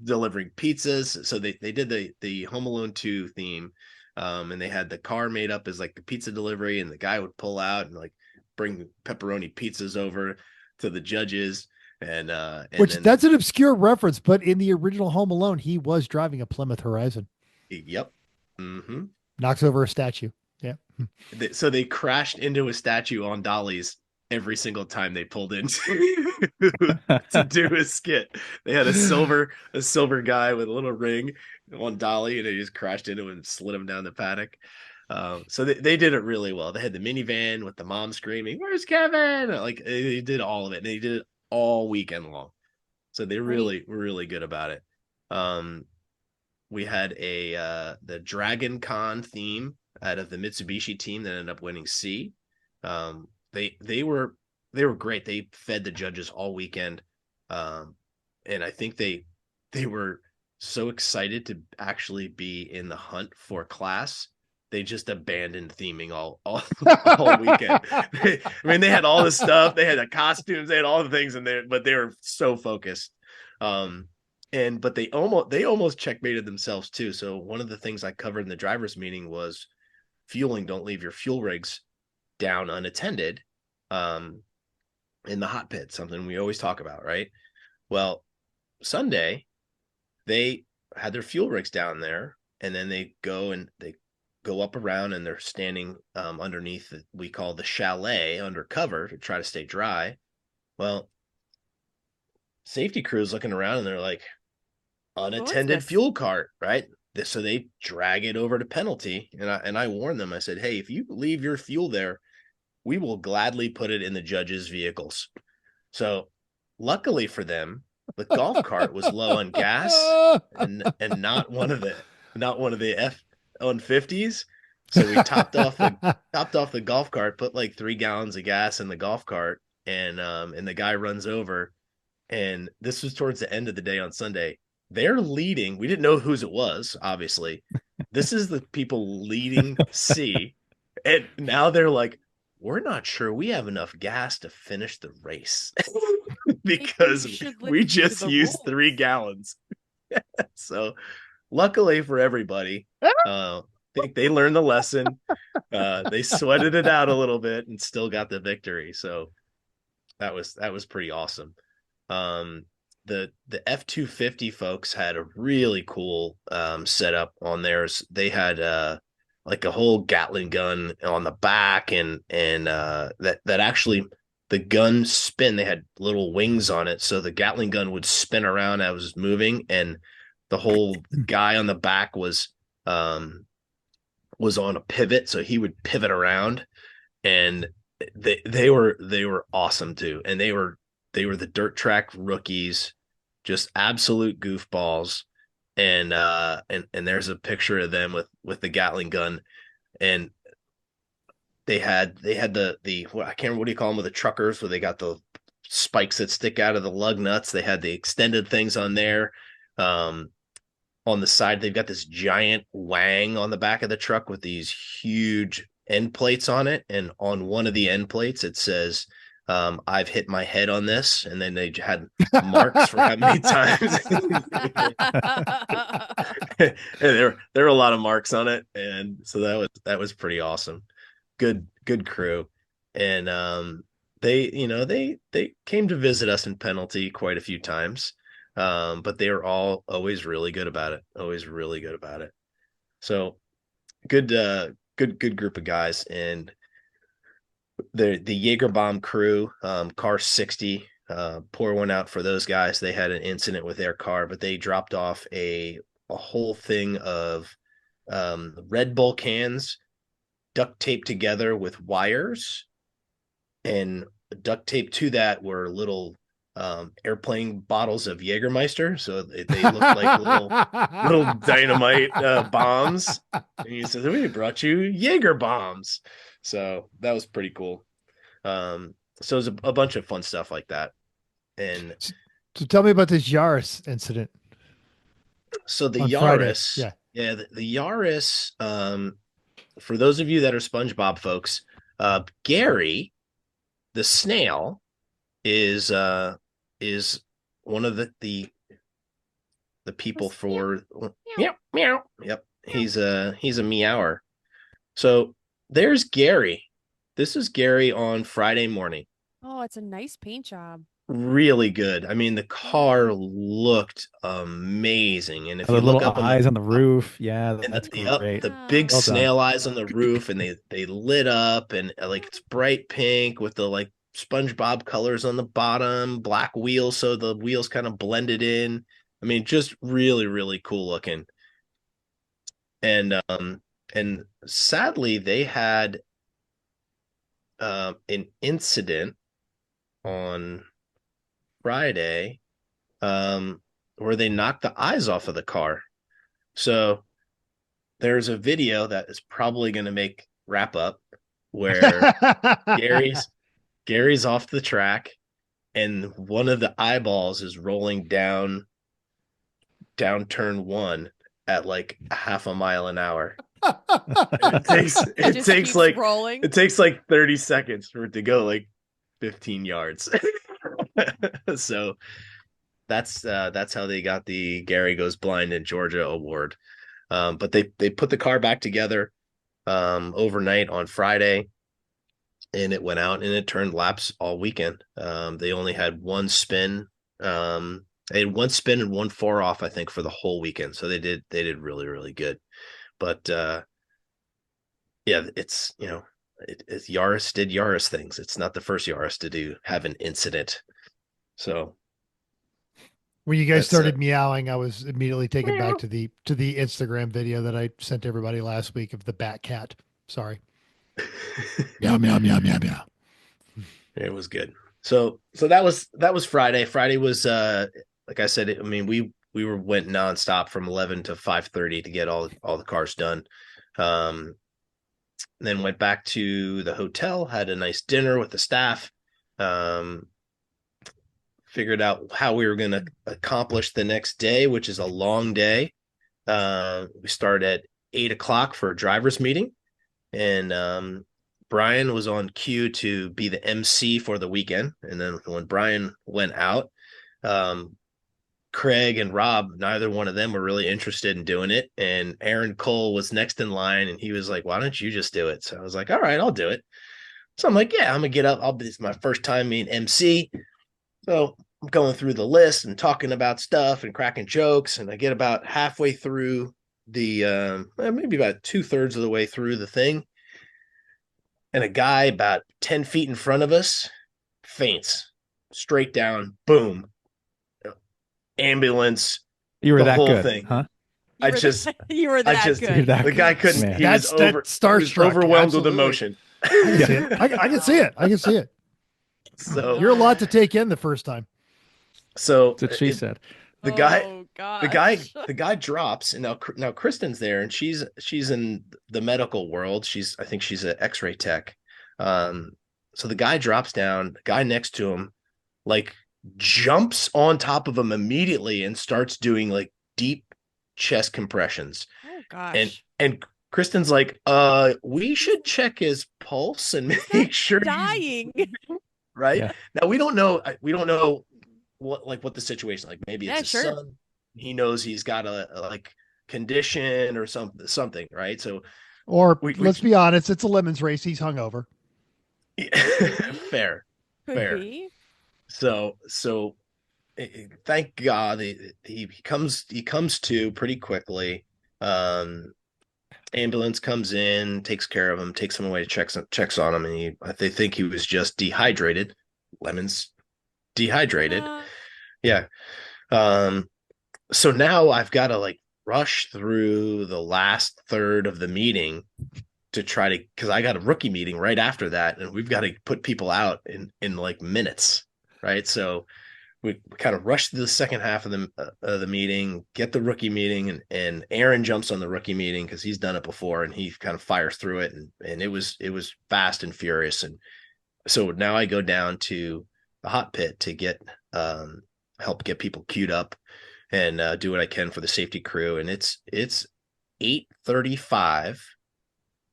delivering pizzas. So they did the Home Alone 2 theme, and they had the car made up as like the pizza delivery, and the guy would pull out and like bring pepperoni pizzas over to the judges. That's an obscure reference, but in the original Home Alone, he was driving a Plymouth Horizon. Yep. Mm-hmm. Knocks over a statue. Yeah. So they crashed into a statue on dollies every single time they pulled in to do a skit. They had a silver guy with a little ring on dolly, and they just crashed into him and slid him down the paddock. So they did it really well. They had the minivan with the mom screaming, "Where's Kevin?" Like they did all of it. And they did it all weekend long. So they really were really good about it. We had the Dragon Con theme out of the Mitsubishi team that ended up winning C. They were great. They fed the judges all weekend. And I think they were so excited to actually be in the hunt for class. They just abandoned theming all weekend. They had all the stuff. They had the costumes. They had all the things in there, but they were so focused. But they almost checkmated themselves too. So one of the things I covered in the driver's meeting was fueling. Don't leave your fuel rigs down unattended in the hot pit, something we always talk about, right? Well, Sunday, they had their fuel rigs down there, and then they go up around, and they're standing underneath we call the chalet under cover to try to stay dry. Well, safety crew's looking around, and they're like, unattended fuel cart, right? So they drag it over to penalty, and I warned them. I said, hey, if you leave your fuel there, we will gladly put it in the judges' vehicles. So luckily for them, the golf cart was low on gas and not one of the F-150s. So we topped off the golf cart, put like 3 gallons of gas in the golf cart, and the guy runs over. And this was towards the end of the day on Sunday. They're leading. We didn't know whose it was, obviously. This is the people leading C. And now they're like, we're not sure we have enough gas to finish the race. because should we listen to just the used rules. 3 gallons. So luckily for everybody, I think they learned the lesson. They sweated it out a little bit and still got the victory. So that was pretty awesome. The F-250 folks had a really cool setup on theirs. They had like a whole Gatling gun on the back, and that actually the gun spin. They had little wings on it, so the Gatling gun would spin around as it was moving, and the whole guy on the back was on a pivot, so he would pivot around, and they were awesome too, and they were the dirt track rookies, just absolute goofballs. And there's a picture of them with the Gatling gun, and they had the I can't remember, what do you call them, with the truckers, where they got the spikes that stick out of the lug nuts. They had the extended things on there. On the side, they've got this giant wang on the back of the truck with these huge end plates on it, and on one of the end plates it says, I've hit my head on this, and then they had marks for how many times. And there were a lot of marks on it, and so that was pretty awesome. Good crew. And they came to visit us in Penalty quite a few times, but they were always really good about it. So good group of guys. And the Jagerbomb crew, car 60, pour one out for those guys. They had an incident with their car, but they dropped off a whole thing of Red Bull cans duct taped together with wires, and duct taped to that were little airplane bottles of Jägermeister, so they looked like little dynamite bombs. And he said, we brought you Jaeger bombs. So that was pretty cool. So it was a bunch of fun stuff like that. And so tell me about this Yaris incident. So the on Yaris, Friday. yeah, the Yaris, for those of you that are SpongeBob folks, Gary the snail is one of the people for meow meow. Yep, he's a meower. So there's Gary. This is Gary on Friday morning. Oh, it's a nice paint job. Really good. I mean, the car looked amazing, and if the you look little up on eyes the on the roof, yeah, and that's the great. the big Well done. snail eyes on the roof, and they lit up, and like it's bright pink with the like SpongeBob colors on the bottom, black wheels, so the wheels kind of blended in. I mean, just really, really cool looking. And sadly, they had an incident on Friday where they knocked the eyes off of the car. So there's a video that is probably going to make wrap up where Gary's off the track, and one of the eyeballs is rolling down turn 1 at like a half a mile an hour. It takes like 30 seconds for it to go like 15 yards. So that's how they got the Gary Goes Blind in Georgia award. But they put the car back together overnight on Friday, and it went out and it turned laps all weekend. They only had one spin. They had one spin and one 4-off, I think, for the whole weekend. So they did really, really good. But yeah, it's it's Yaris did Yaris things. It's not the first Yaris to have an incident. So when you guys started meowing, I was immediately taken back to the Instagram video that I sent everybody last week of the bat cat. Sorry. Meow meow meow meow meow. It was good. So that was Friday. Friday was like I said, I mean, we went nonstop from 11 to 5:30 to get all the cars done. Then went back to the hotel, had a nice dinner with the staff, figured out how we were going to accomplish the next day, which is a long day. We started at 8:00 for a driver's meeting, and Brian was on cue to be the MC for the weekend. And then when Brian went out, Craig and Rob, neither one of them were really interested in doing it. And Aaron Cole was next in line, and he was like, why don't you just do it? So I was like, all right, I'll do it. So I'm like, yeah, I'm going to get up. This is my first time being MC. So I'm going through the list and talking about stuff and cracking jokes. And I get about halfway through the, maybe about 2/3 of the way through the thing. And a guy about 10 feet in front of us faints straight down, boom. Ambulance. You were the that whole good, thing. huh? You were that good. The guy couldn't. Man. He was overwhelmed with emotion. I can see it. I can see it. So you're a lot to take in the first time. So that's what she said. The guy drops, and now Kristen's there, and she's in the medical world. I think she's an X-ray tech. So the guy drops down. The guy next to him, like, jumps on top of him immediately and starts doing like deep chest compressions. Oh gosh. And Kristen's like, we should check his pulse and make sure he's dying. Right? Yeah. Now we don't know what the situation, like maybe it's his sure. son. He knows he's got a like condition or something, right? So let's be honest, it's a lemons race. He's hungover. Fair. Could be. So thank God he comes to pretty quickly. Ambulance comes in, takes care of him, takes him away, checks on him, and they think he was just dehydrated. Lemons dehydrated. Yeah. So now I've got to like rush through the last third of the meeting to try to, because I got a rookie meeting right after that, and we've got to put people out in like minutes. Right. So we kind of rushed through the second half of the meeting, get the rookie meeting, and Aaron jumps on the rookie meeting because he's done it before, and he kind of fires through it. And it was fast and furious. And so now I go down to the hot pit to get help get people queued up and do what I can for the safety crew. And it's 8:35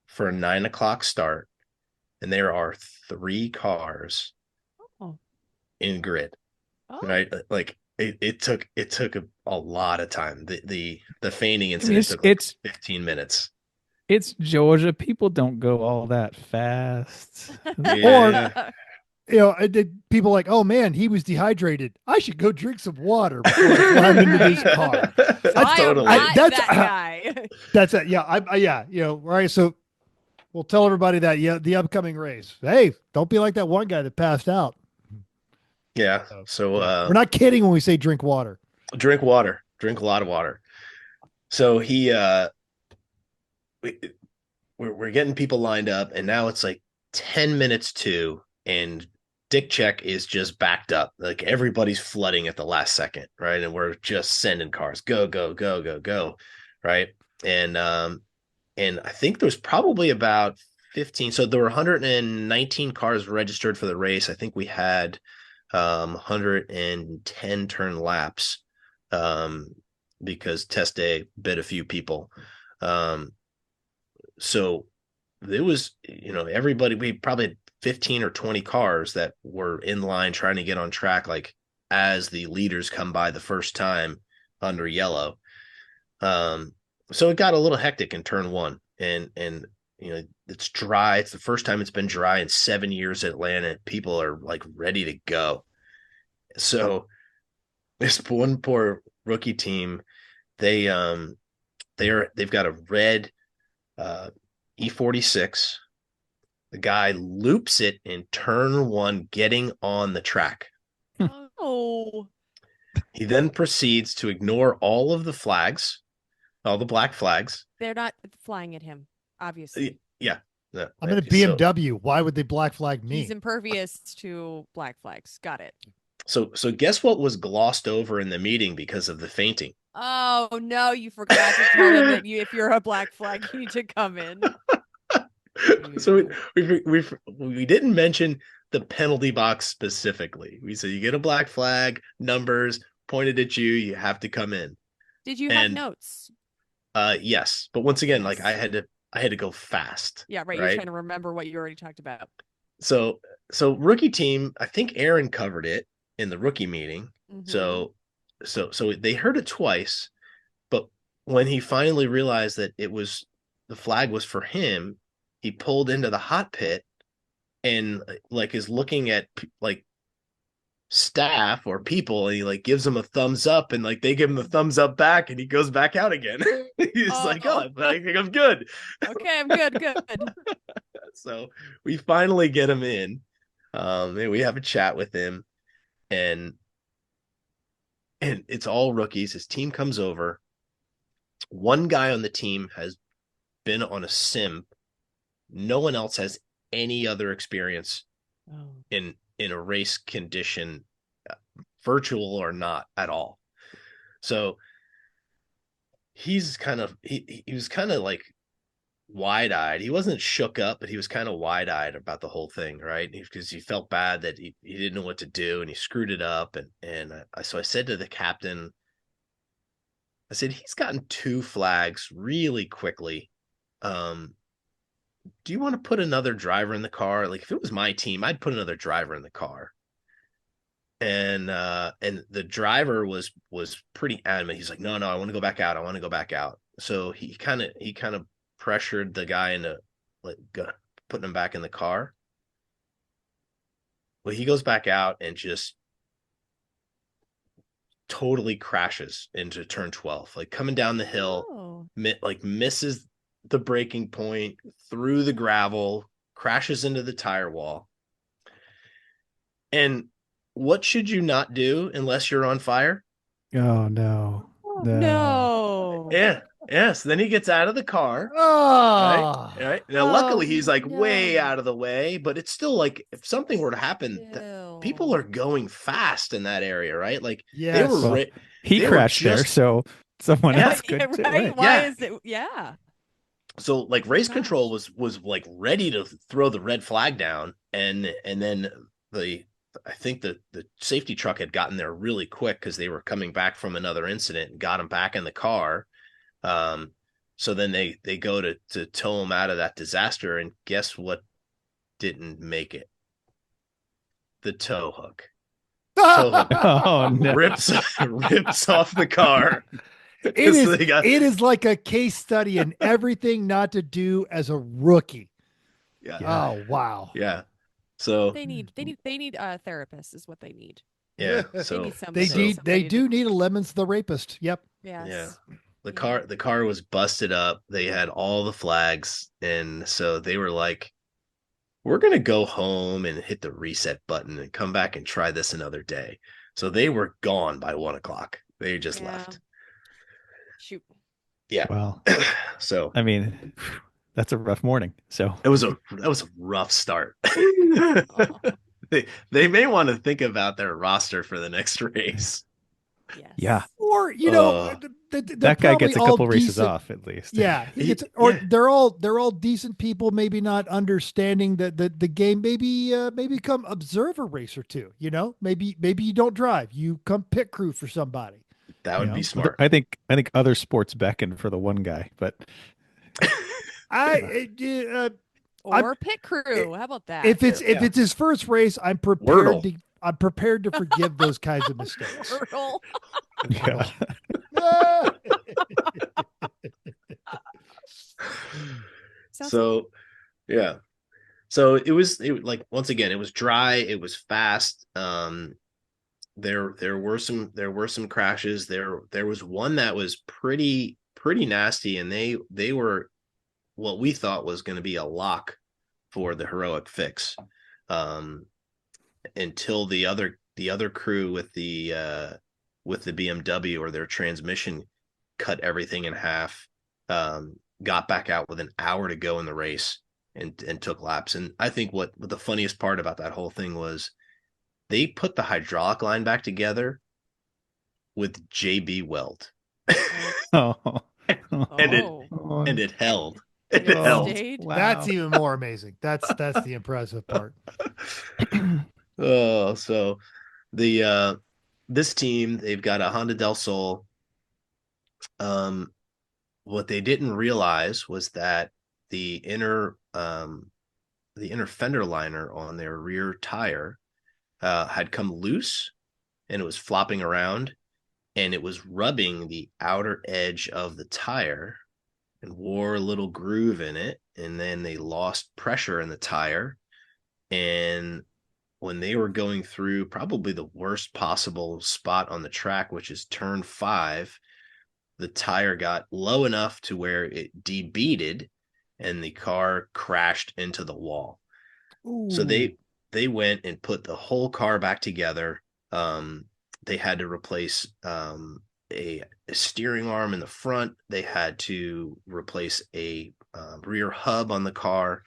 for a 9 o'clock start. And there are 3 cars in grid, right? Like it took a lot of time. The fainting incident took like 15 minutes. It's Georgia. People don't go all that fast. Yeah. Or people like, oh man, he was dehydrated. I should go drink some water before I climb into this car. That guy. That's it. Yeah, right. So we'll tell everybody that the upcoming race. Hey, don't be like that one guy that passed out. Yeah. So we're not kidding when we say drink water. Drink water. Drink a lot of water. So we're getting people lined up, and now it's like 10 minutes to, and Dick Check is just backed up. Like everybody's flooding at the last second, right? And we're just sending cars. Go, go, go, go, go. Right. And I think there was probably about 15. So there were 119 cars registered for the race. I think we had 110 turn laps because test day bit a few people. So it was, everybody, we probably had 15 or 20 cars that were in line trying to get on track, like as the leaders come by the first time under yellow. So it got a little hectic in turn 1, and it's dry. It's the first time it's been dry in 7 years at Atlanta. People are like ready to go. So this one poor rookie team, they've got a red E46. The guy loops it in turn 1, getting on the track. Oh. He then proceeds to ignore all of the flags, all the black flags. They're not flying at him, obviously. Yeah. I'm in a BMW. So, why would they black flag me? He's impervious to black flags. Got it. So guess what was glossed over in the meeting because of the fainting? Oh no, you forgot to tell him that if you're a black flag, you need to come in. So we didn't mention the penalty box specifically. We said you get a black flag, numbers pointed at you, you have to come in. Did you have notes? Yes, but once again, like I had to I had to go fast. Yeah, right. You're trying to remember what you already talked about. So rookie team, I think Aaron covered it in the rookie meeting. So they heard it twice, but when he finally realized that the flag was for him, he pulled into the hot pit and like is looking at like staff or people, and he like gives them a thumbs up, and like they give him the thumbs up back, and he goes back out again. He's like, oh, I think I'm good. Okay, I'm good. So we finally get him in. And we have a chat with him, and it's all rookies. His team comes over. One guy on the team has been on a sim. No one else has any other experience in a race condition, virtual or not at all. So he was kind of like wide-eyed. He wasn't shook up, but he was kind of wide-eyed about the whole thing, right? Because he felt bad that he didn't know what to do, and he screwed it up. So I said to the captain, I said, he's gotten 2 flags really quickly. Do you want to put another driver in the car? Like, if it was my team, I'd put another driver in the car. And the driver was pretty adamant. He's like, no, I want to go back out. I want to go back out. So he kind of pressured the guy into like putting him back in the car. Well, he goes back out and just totally crashes into turn 12, like coming down the hill, misses the braking point, through the gravel, crashes into the tire wall. And what should you not do unless you're on fire? Oh, no. Yeah. Yes. Then he gets out of the car. Oh, right. Now, luckily, he's like way out of the way, but it's still like if something were to happen, people are going fast in that area, right? Like they were. He crashed there, so someone else could too. Right? Why is it? Yeah. So like race control was like ready to throw the red flag down, and then I think the safety truck had gotten there really quick because they were coming back from another incident and got him back in the car. So then they go to tow him out of that disaster, and guess what didn't make it? The tow hook. Oh, no. rips off the car. It is like a case study in everything not to do as a rookie. Yeah. Oh, wow. Yeah. So they need a therapist is what they need. Yeah. So they do need a Lemons the Rapist. Yep. Yes. Yeah. The car was busted up. They had all the flags, and so they were like, we're going to go home and hit the reset button and come back and try this another day. So they were gone by 1:00. They just left. Shoot. Yeah. Well, so I mean, that's a rough morning. So that was a rough start. They may want to think about their roster for the next race. Yes. Yeah. Or that guy gets a couple races off at least. Yeah, they're all decent people. Maybe not understanding the game. Maybe come observe a race or two. Maybe you don't drive. You come pit crew for somebody. That would be smart. I think other sports beckon for the one guy, but or pit crew. How about that? If it's his first race, I'm prepared to forgive those kinds of mistakes. Yeah. So it was like, once again, it was dry, it was fast. There were some crashes. There was one that was pretty nasty, and they were what we thought was going to be a lock for the heroic fix, until the other crew with the BMW or their transmission cut everything in half, got back out with an hour to go in the race and took laps. And I think what the funniest part about that whole thing was they put the hydraulic line back together with JB weld. Oh. And it held. It held. Wow. That's even more amazing. That's the impressive part. Oh, so this team, they've got a Honda del Sol. What they didn't realize was that the inner fender liner on their rear tire had come loose, and it was flopping around, and it was rubbing the outer edge of the tire and wore a little groove in it. And then they lost pressure in the tire. And when they were going through probably the worst possible spot on the track, which is turn 5, the tire got low enough to where it debeaded and the car crashed into the wall. Ooh. So they went and put the whole car back together. They had to replace a steering arm in the front. They had to replace a rear hub on the car.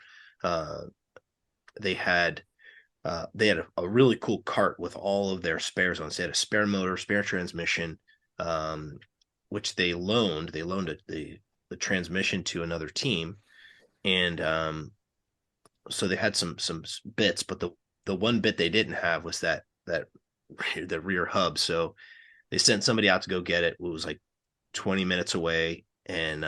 They had a really cool cart with all of their spares on. So they had a spare motor, spare transmission, which they loaned. They loaned the transmission to another team, and so they had some bits. But the one bit they didn't have was that the rear hub. So they sent somebody out to go get it. It was like 20 minutes away, and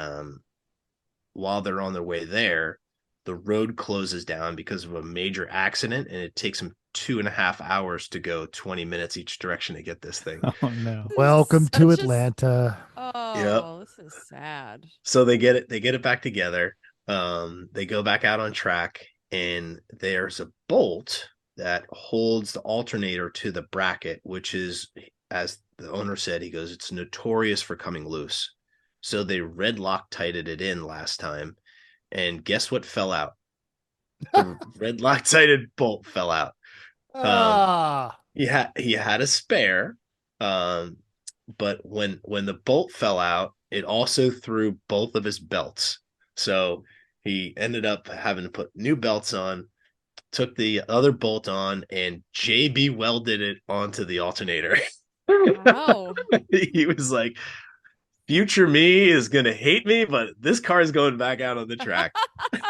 while they're on their way there, the road closes down because of a major accident, and it takes them 2.5 hours to go 20 minutes each direction to get this thing. Oh no! Welcome to Atlanta. Oh, yep. This is sad. So they get it back together. They go back out on track, and there's a bolt that holds the alternator to the bracket, which is, as the owner said, he goes, it's notorious for coming loose. So they red Loctited it in last time, and guess what fell out? The red Loctited bolt fell out. He had a spare, but when the bolt fell out, it also threw both of his belts. So he ended up having to put new belts on, took the other bolt on, and JB welded it onto the alternator. Wow. He was like, future me is going to hate me, but this car is going back out on the track.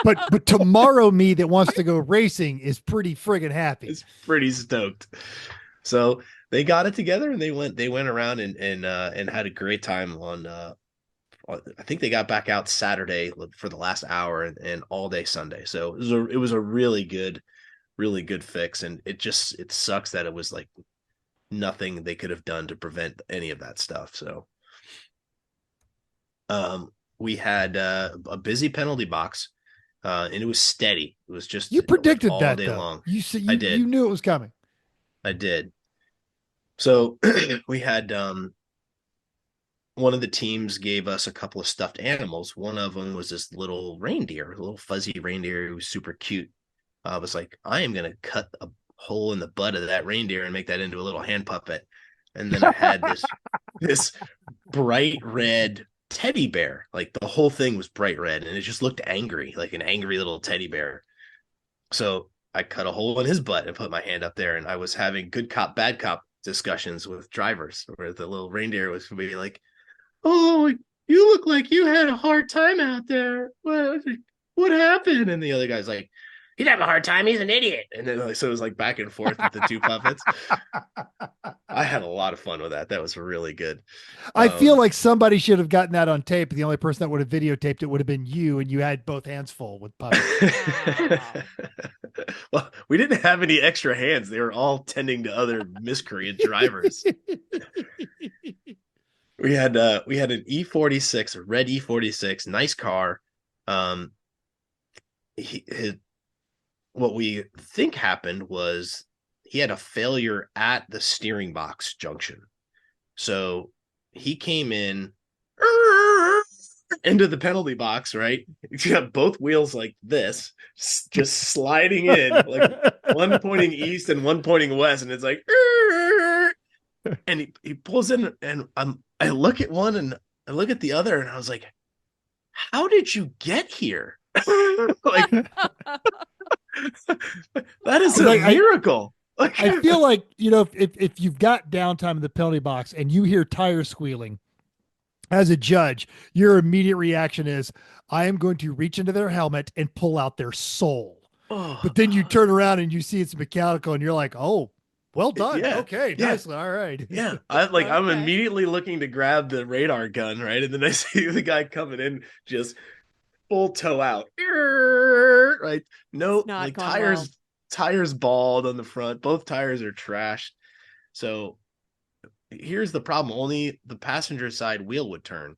but tomorrow me that wants to go racing is pretty friggin' happy. It's pretty stoked. So they got it together, and they went around and had a great time on I think they got back out Saturday for the last hour and all day Sunday. So it was a really good fix. And it sucks that it was like nothing they could have done to prevent any of that stuff. So we had a busy penalty box, and it was steady. It was just, you predicted all that day though. long. I did. You knew it was coming. I did. So we had one of the teams gave us a couple of stuffed animals. One of them was this little reindeer, a little fuzzy reindeer. It was super cute. I was like, I am going to cut a hole in the butt of that reindeer and make that into a little hand puppet. And then I had this bright red teddy bear. Like the whole thing was bright red, and it just looked angry, like an angry little teddy bear. So I cut a hole in his butt and put my hand up there, and I was having good cop, bad cop discussions with drivers where the little reindeer was being like, oh, you look like you had a hard time out there. What happened? And the other guy's like, he'd have a hard time. He's an idiot. And then so it was like back and forth with the two puppets. I had a lot of fun with that. That was really good. I feel like somebody should have gotten that on tape. The only person that would have videotaped it would have been you, and you had both hands full with puppets. Well, we didn't have any extra hands. They were all tending to other miscreant drivers. We had an E46, a red E46, nice car. What we think happened was he had a failure at the steering box junction. So he came into the penalty box, right? He got both wheels like this, just sliding in, like one pointing east and one pointing west. And it's like, and he pulls in, and I look at one and I look at the other, and I was like, how did you get here? Like, that is a miracle. I feel like, if you've got downtime in the penalty box and you hear tires squealing, as a judge, your immediate reaction is, I am going to reach into their helmet and pull out their soul. Oh. But then you turn around and you see it's mechanical, and you're like, oh, well done. Yeah. Okay. Yeah. Nicely. All right. Yeah. I'm immediately looking to grab the radar gun. Right. And then I see the guy coming in, just full toe out. Right? No, Not like gone well. tires bald on the front. Both tires are trashed. So here's the problem. Only the passenger side wheel would turn.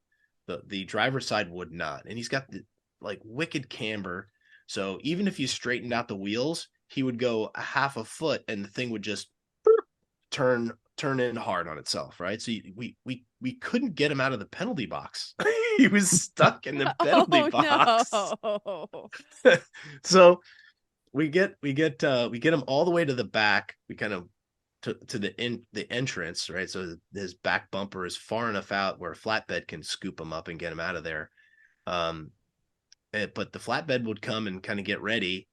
The driver's side would not. And he's got the like wicked camber. So even if you straightened out the wheels, he would go a half a foot and the thing would just turn in hard on itself, right? So we couldn't get him out of the penalty box. He was stuck in the penalty box. No. So we get him all the way to the back. We kind of to the entrance, right? So his back bumper is far enough out where a flatbed can scoop him up and get him out of there. But the flatbed would come and kind of get ready,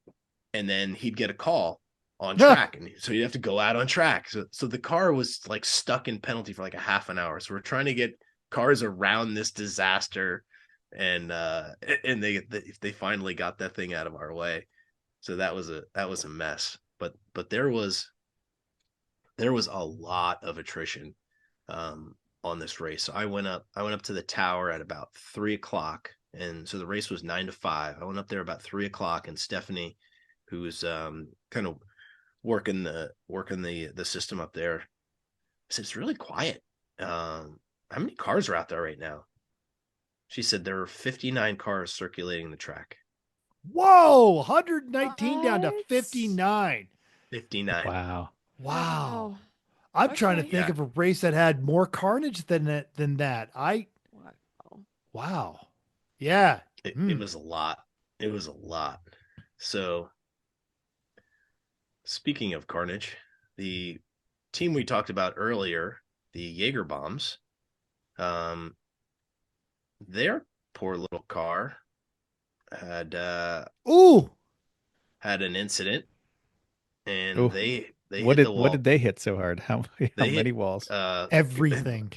and then he'd get a call on track, and so you'd have to go out on track. So the car was like stuck in penalty for like a half an hour. So we're trying to get cars around this disaster, and they finally got that thing out of our way. So that was a mess. But there was a lot of attrition on this race. So I went up to the tower at about 3:00, and so the race was 9 to 5. I went up there about 3:00, and Stephanie, who was kind of working the system up there, said it's really quiet. How many cars are out there right now? She said there are 59 cars circulating the track. Whoa, 119 down to 59. 59. Wow. I'm trying to think of a race that had more carnage than that. Wow. Yeah. It was a lot. It was a lot. So speaking of carnage, the team we talked about earlier, the Jaeger bombs, their poor little car had an incident, and they what hit the wall. What did they hit so hard? How many walls? Everything.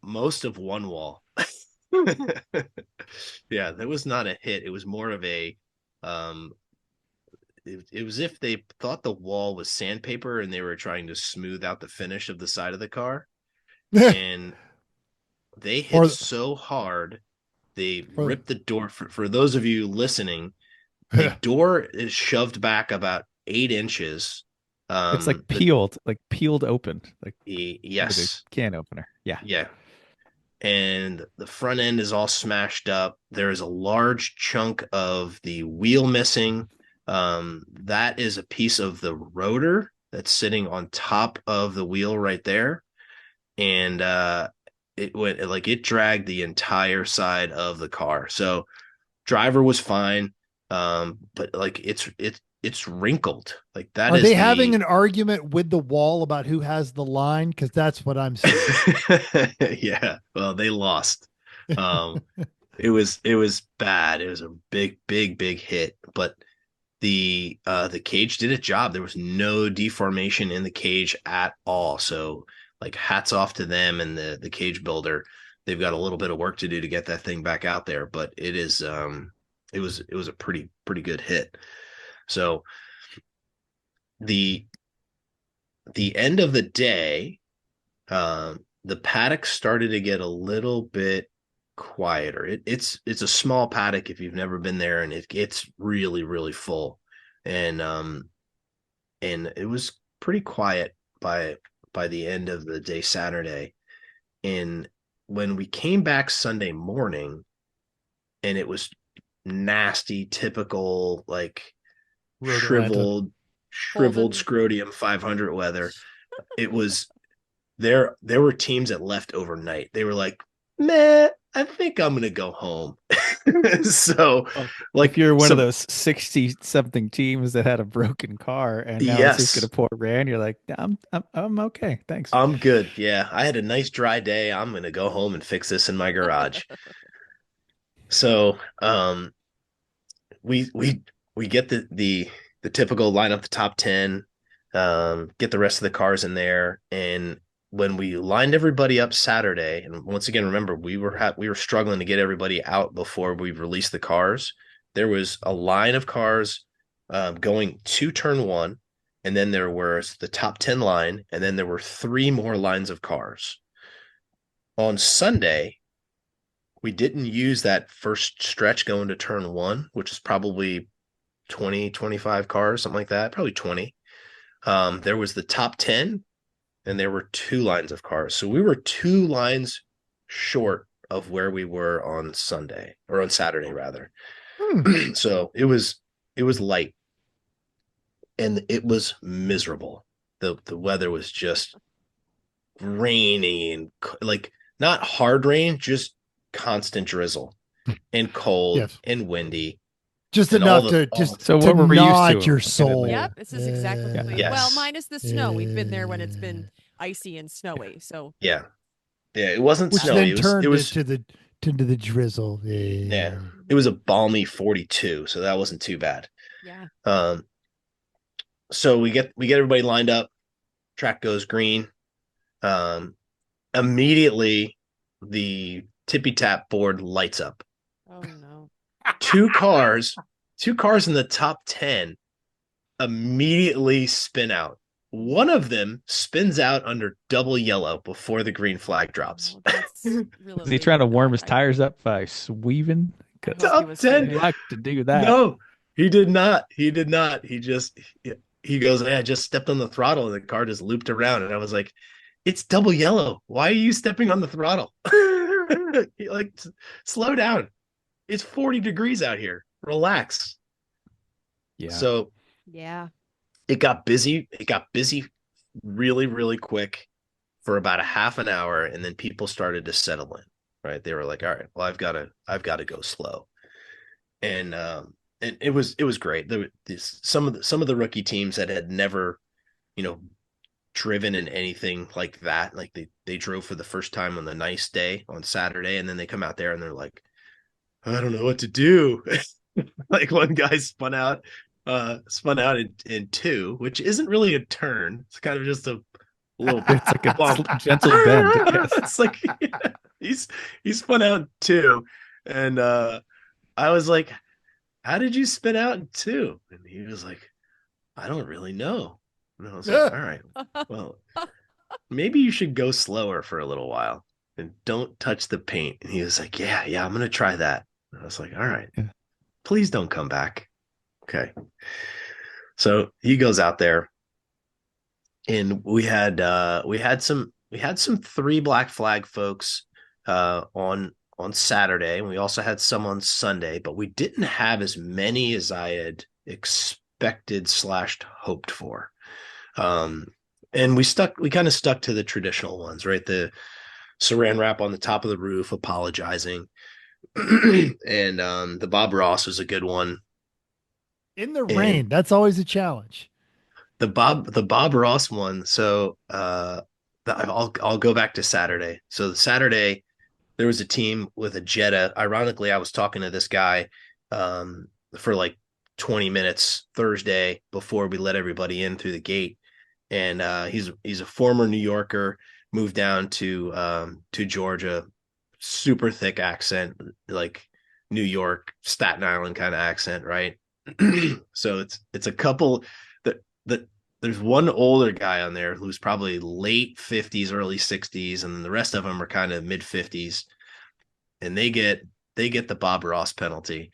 Most of one wall. Yeah, that was not a hit. It was more of a it was if they thought the wall was sandpaper and they were trying to smooth out the finish of the side of the car. And they hit so hard, they ripped the door. For those of you listening, the door is shoved back about 8 inches. It's like peeled open. Like yes, can opener. Yeah. And the front end is all smashed up. There is a large chunk of the wheel missing. That is a piece of the rotor that's sitting on top of the wheel right there. And it dragged the entire side of the car. So driver was fine. But like it's wrinkled. Like that. Are they having an argument with the wall about who has the line? Because that's what I'm seeing. Yeah. Well, they lost. It was bad. It was a big hit. But the cage did its job. There was no deformation in the cage at all. So like hats off to them and the cage builder. They've got a little bit of work to do to get that thing back out there. But it is it was a pretty good hit. So the end of the day, the paddock started to get a little bit quieter. It's a small paddock if you've never been there, and it gets really, really full. And it was pretty quiet by the end of the day Saturday. And when we came back Sunday morning, and it was nasty, typical like shriveled scrotium 500 weather. It was there were teams that left overnight. They were like, meh, I think I'm gonna go home. So like if you're one of those 60 something teams that had a broken car and now it's just gonna pour rain, you're like, I'm okay, thanks, I'm good. Yeah, I had a nice dry day. I'm gonna go home and fix this in my garage. So we get the typical line up the top 10, get the rest of the cars in there. And when we lined everybody up Saturday, and once again, remember, we were struggling to get everybody out before we released the cars. There was a line of cars going to turn 1, and then there was the top 10 line, and then there were 3 more lines of cars. On Sunday, we didn't use that first stretch going to turn 1, which is probably 20, 25 cars, something like that, probably 20. There was the top 10, and there were 2 lines of cars. So we were 2 lines short of where we were on Sunday, or on Saturday rather. So it was light, and it was miserable. The weather was just rainy and like not hard rain, just constant drizzle and cold and windy. Just and enough the, to just So to what were we used nod to? your soul. Yep, this is exactly what we, Yes. well, minus the snow. We've been there when it's been icy and snowy. So yeah, it wasn't Which snowy. then turned it was to the drizzle. yeah, it was a balmy 42, so that wasn't too bad. yeah. So we get everybody lined up. Track goes green. Immediately the tippy tap board lights up. Oh no. 2 cars in the top 10 immediately spin out. One of them spins out under double yellow before the green flag drops. Oh, that's really Is he trying to warm his I- tires up by sweaving? I hope Top he was 10. too. I like to do that. No, he did not. He goes, hey, I just stepped on the throttle and the car just looped around. And I was like, it's double yellow. Why are you stepping on the throttle? Like, slow down. It's 40 degrees out here. Relax. Yeah. So Yeah. it got busy. It got busy really, really quick for about a half an hour. And then people started to settle in, right? They were like, all right, well, I've got to go slow. And it was great. Some of the rookie teams that had never, driven in anything like that. Like they drove for the first time on the nice day on Saturday. And then they come out there and they're like, I don't know what to do. Like one guy spun out in 2, which isn't really a turn. It's kind of just a little It's like a bump. gentle bend. I guess. It's like he spun out in 2, and I was like, how did you spin out in 2? And he was like, I don't really know. And I was like, all right, well, maybe you should go slower for a little while and don't touch the paint. And he was like, yeah, I'm going to try that. And I was like, all right, please don't come back. Okay. So he goes out there, and we had some 3 black flag folks on Saturday, and we also had some on Sunday, but we didn't have as many as I had expected / hoped for. And we kind of stuck to the traditional ones, right? The saran wrap on the top of the roof, apologizing. And the Bob Ross was a good one. In the rain, that's always a challenge. The Bob Ross one. So I'll go back to Saturday. So the Saturday, there was a team with a Jetta. Ironically, I was talking to this guy for like 20 minutes Thursday before we let everybody in through the gate. And he's a former New Yorker, moved down to Georgia, super thick accent, like New York, Staten Island kind of accent, right? So it's a couple that there's one older guy on there who's probably late 50s, early 60s, and then the rest of them are kind of mid 50s, and they get the Bob Ross penalty,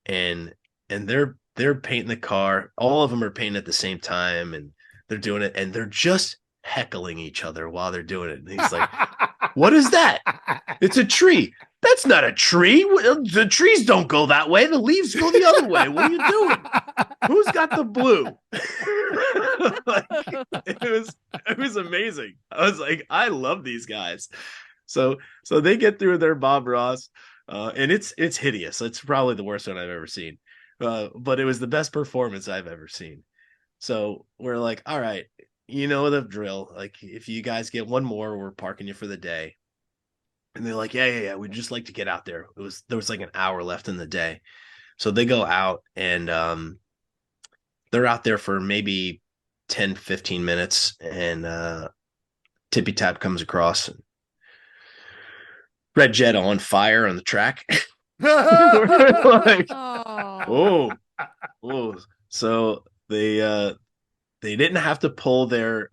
and they're painting the car. All of them are painting at the same time, and they're doing it, and they're just heckling each other while they're doing it. And he's like, what is that? It's a tree. That's not a tree. The trees don't go that way. The leaves go the other way. What are you doing? Who's got the blue? It was amazing. I was like, I love these guys. So they get through their Bob Ross, and it's hideous. It's probably the worst one I've ever seen. But it was the best performance I've ever seen. So we're like, all right, you know the drill. Like, if you guys get one more, we're parking you for the day. And they're like, yeah. We'd just like to get out there. There was like an hour left in the day. So they go out, and they're out there for maybe 10, 15 minutes. And Tippy Tap comes across, and Red Jet on fire on the track. Like, oh. So they didn't have to pull their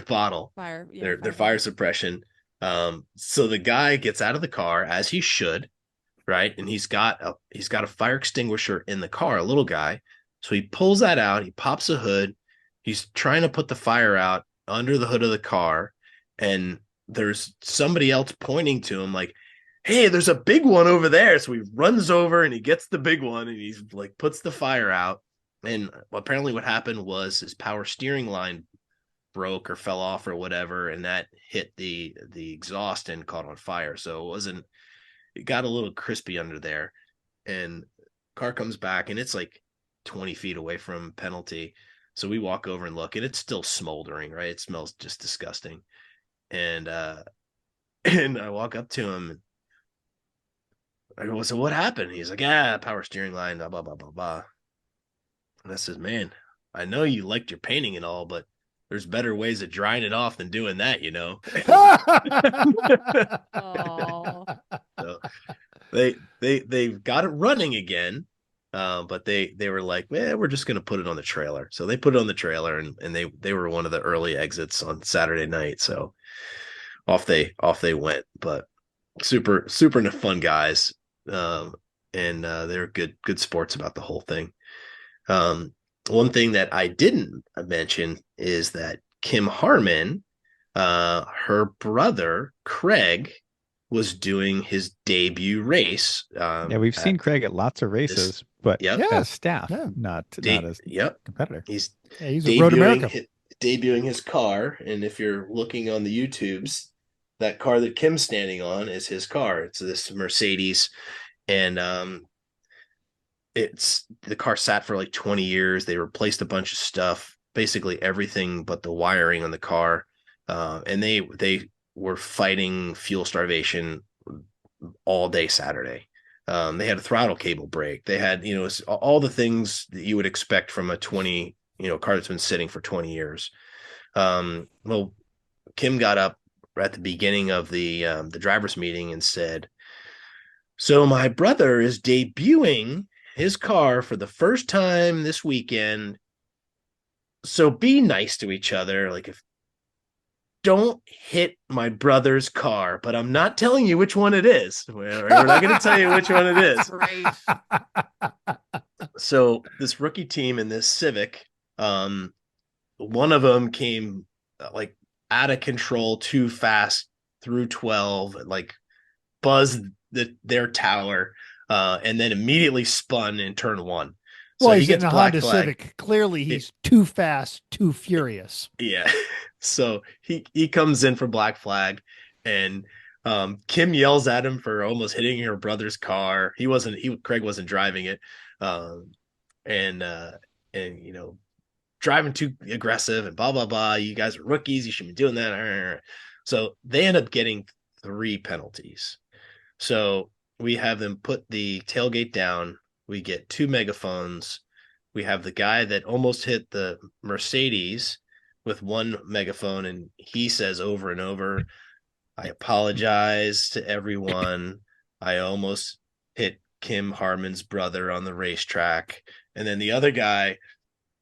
bottle, Fire, their fire suppression. So the guy gets out of the car, as he should, right? And he's got a fire extinguisher in the car, a little guy. So he pulls that out, he pops a hood, he's trying to put the fire out under the hood of the car, and there's somebody else pointing to him like, hey, there's a big one over there. So he runs over and he gets the big one and he's like puts the fire out. And apparently what happened was his power steering line broke or fell off or whatever, and that hit the exhaust and caught on fire. So it got a little crispy under there. And car comes back and it's like 20 feet away from penalty. So we walk over and look, and it's still smoldering, right? It smells just disgusting. And I walk up to him. I go, so what happened? He's like, power steering line, blah, blah, blah, blah, blah. And I says, man, I know you liked your painting and all, but there's better ways of drying it off than doing that, you know? So they've got it running again. But they were like, man, we're just going to put it on the trailer. So they put it on the trailer, and they were one of the early exits on Saturday night. So off they went, but super fun guys. And they're good sports about the whole thing. One thing that I didn't mention is that Kim Harmon, her brother Craig, was doing his debut race. We've seen Craig at lots of races, but as staff, not as competitor. He's a Road America. Debuting his car, and if you're looking on the YouTubes, that car that Kim's standing on is his car. It's this Mercedes, and it's the car sat for like 20 years. They replaced a bunch of stuff, basically everything but the wiring on the car, and they were fighting fuel starvation all day Saturday. They had a throttle cable break. They had, all the things that you would expect from a car that's been sitting for 20 years. Well, Kim got up at the beginning of the driver's meeting and said, so my brother is debuting his car for the first time this weekend. So be nice to each other. Like, don't hit my brother's car, but I'm not telling you which one it is. We're not going to tell you which one it is. Right. So this rookie team in this Civic, one of them came like out of control too fast through 12, like buzzed their tower, and then immediately spun in turn 1. So he's in a Honda Civic. Clearly, he's too fast, too furious. Yeah. So he comes in for black flag, and Kim yells at him for almost hitting her brother's car. Craig wasn't driving it, and driving too aggressive and blah blah blah. You guys are rookies. You shouldn't be doing that. So they end up getting 3 penalties. So we have them put the tailgate down. We get 2 megaphones. We have the guy that almost hit the Mercedes with 1 megaphone, and he says over and over, I apologize to everyone. I almost hit Kim Harmon's brother on the racetrack. And then the other guy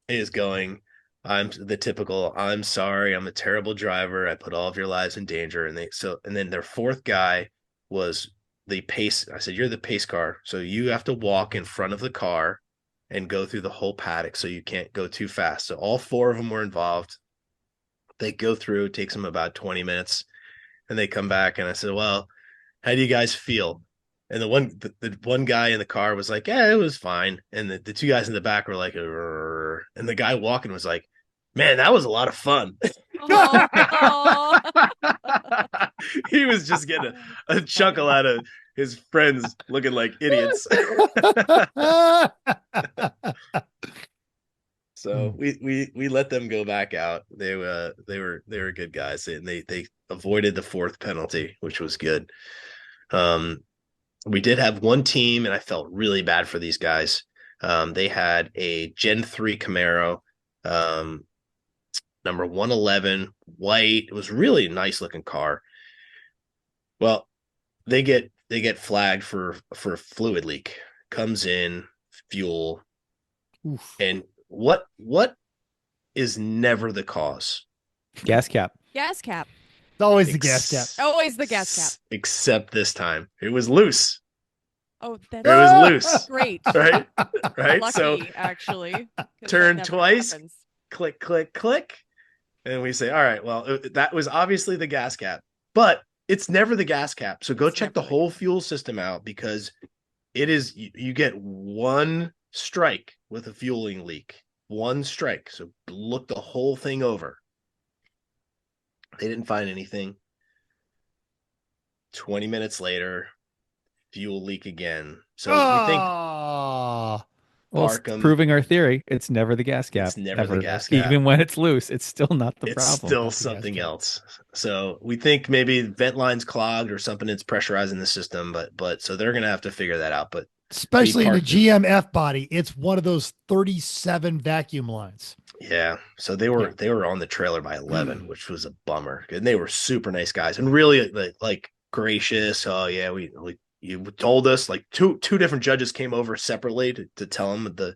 is going, I'm sorry, I'm a terrible driver. I put all of your lives in danger. And then their 4th guy was the pace. I said, you're the pace car. So you have to walk in front of the car and go through the whole paddock. So you can't go too fast. So all 4 of them were involved. They go through, it takes them about 20 minutes, and they come back. And I said, well, how do you guys feel? And the one guy in the car was like, yeah, it was fine. And the 2 guys in the back were like, "Rrr." And the guy walking was like, man, that was a lot of fun. He was just getting a chuckle out of his friends looking like idiots. So we let them go back out. They were good guys, and they avoided the 4th penalty, which was good. We did have one team, and I felt really bad for these guys. They had a Gen 3 Camaro, number 111, white. It was really a nice looking car. Well, they get flagged for a fluid leak. Comes in, fuel. Oof. And what is never the cause? Gas cap. Gas cap. It's always the gas cap. Always the gas cap. Except this time, it was loose. Oh, it was loose. Great. Right? Lucky, So actually. turn twice, click, click, click. And we say, all right, well, that was obviously the gas cap, but it's never the gas cap. So go check the whole fuel system out, because it is, you get one strike with a fueling leak. One strike. So look the whole thing over. They didn't find anything. 20 minutes later, fuel leak again. So we think, well, park 'em. proving our theory, it's never the gas cap. It's never the ever. gas cap. Even when it's loose, it's still not the It's problem. still something else. So we think maybe vent line's clogged or something that's pressurizing the system, but so they're gonna have to figure that out. But especially in a GMF body, it's one of those 37 vacuum lines. yeah, so they were on the trailer by 11, which was a bummer. And they were super nice guys and really like gracious. Oh yeah, you told us, like two different judges came over separately to tell them the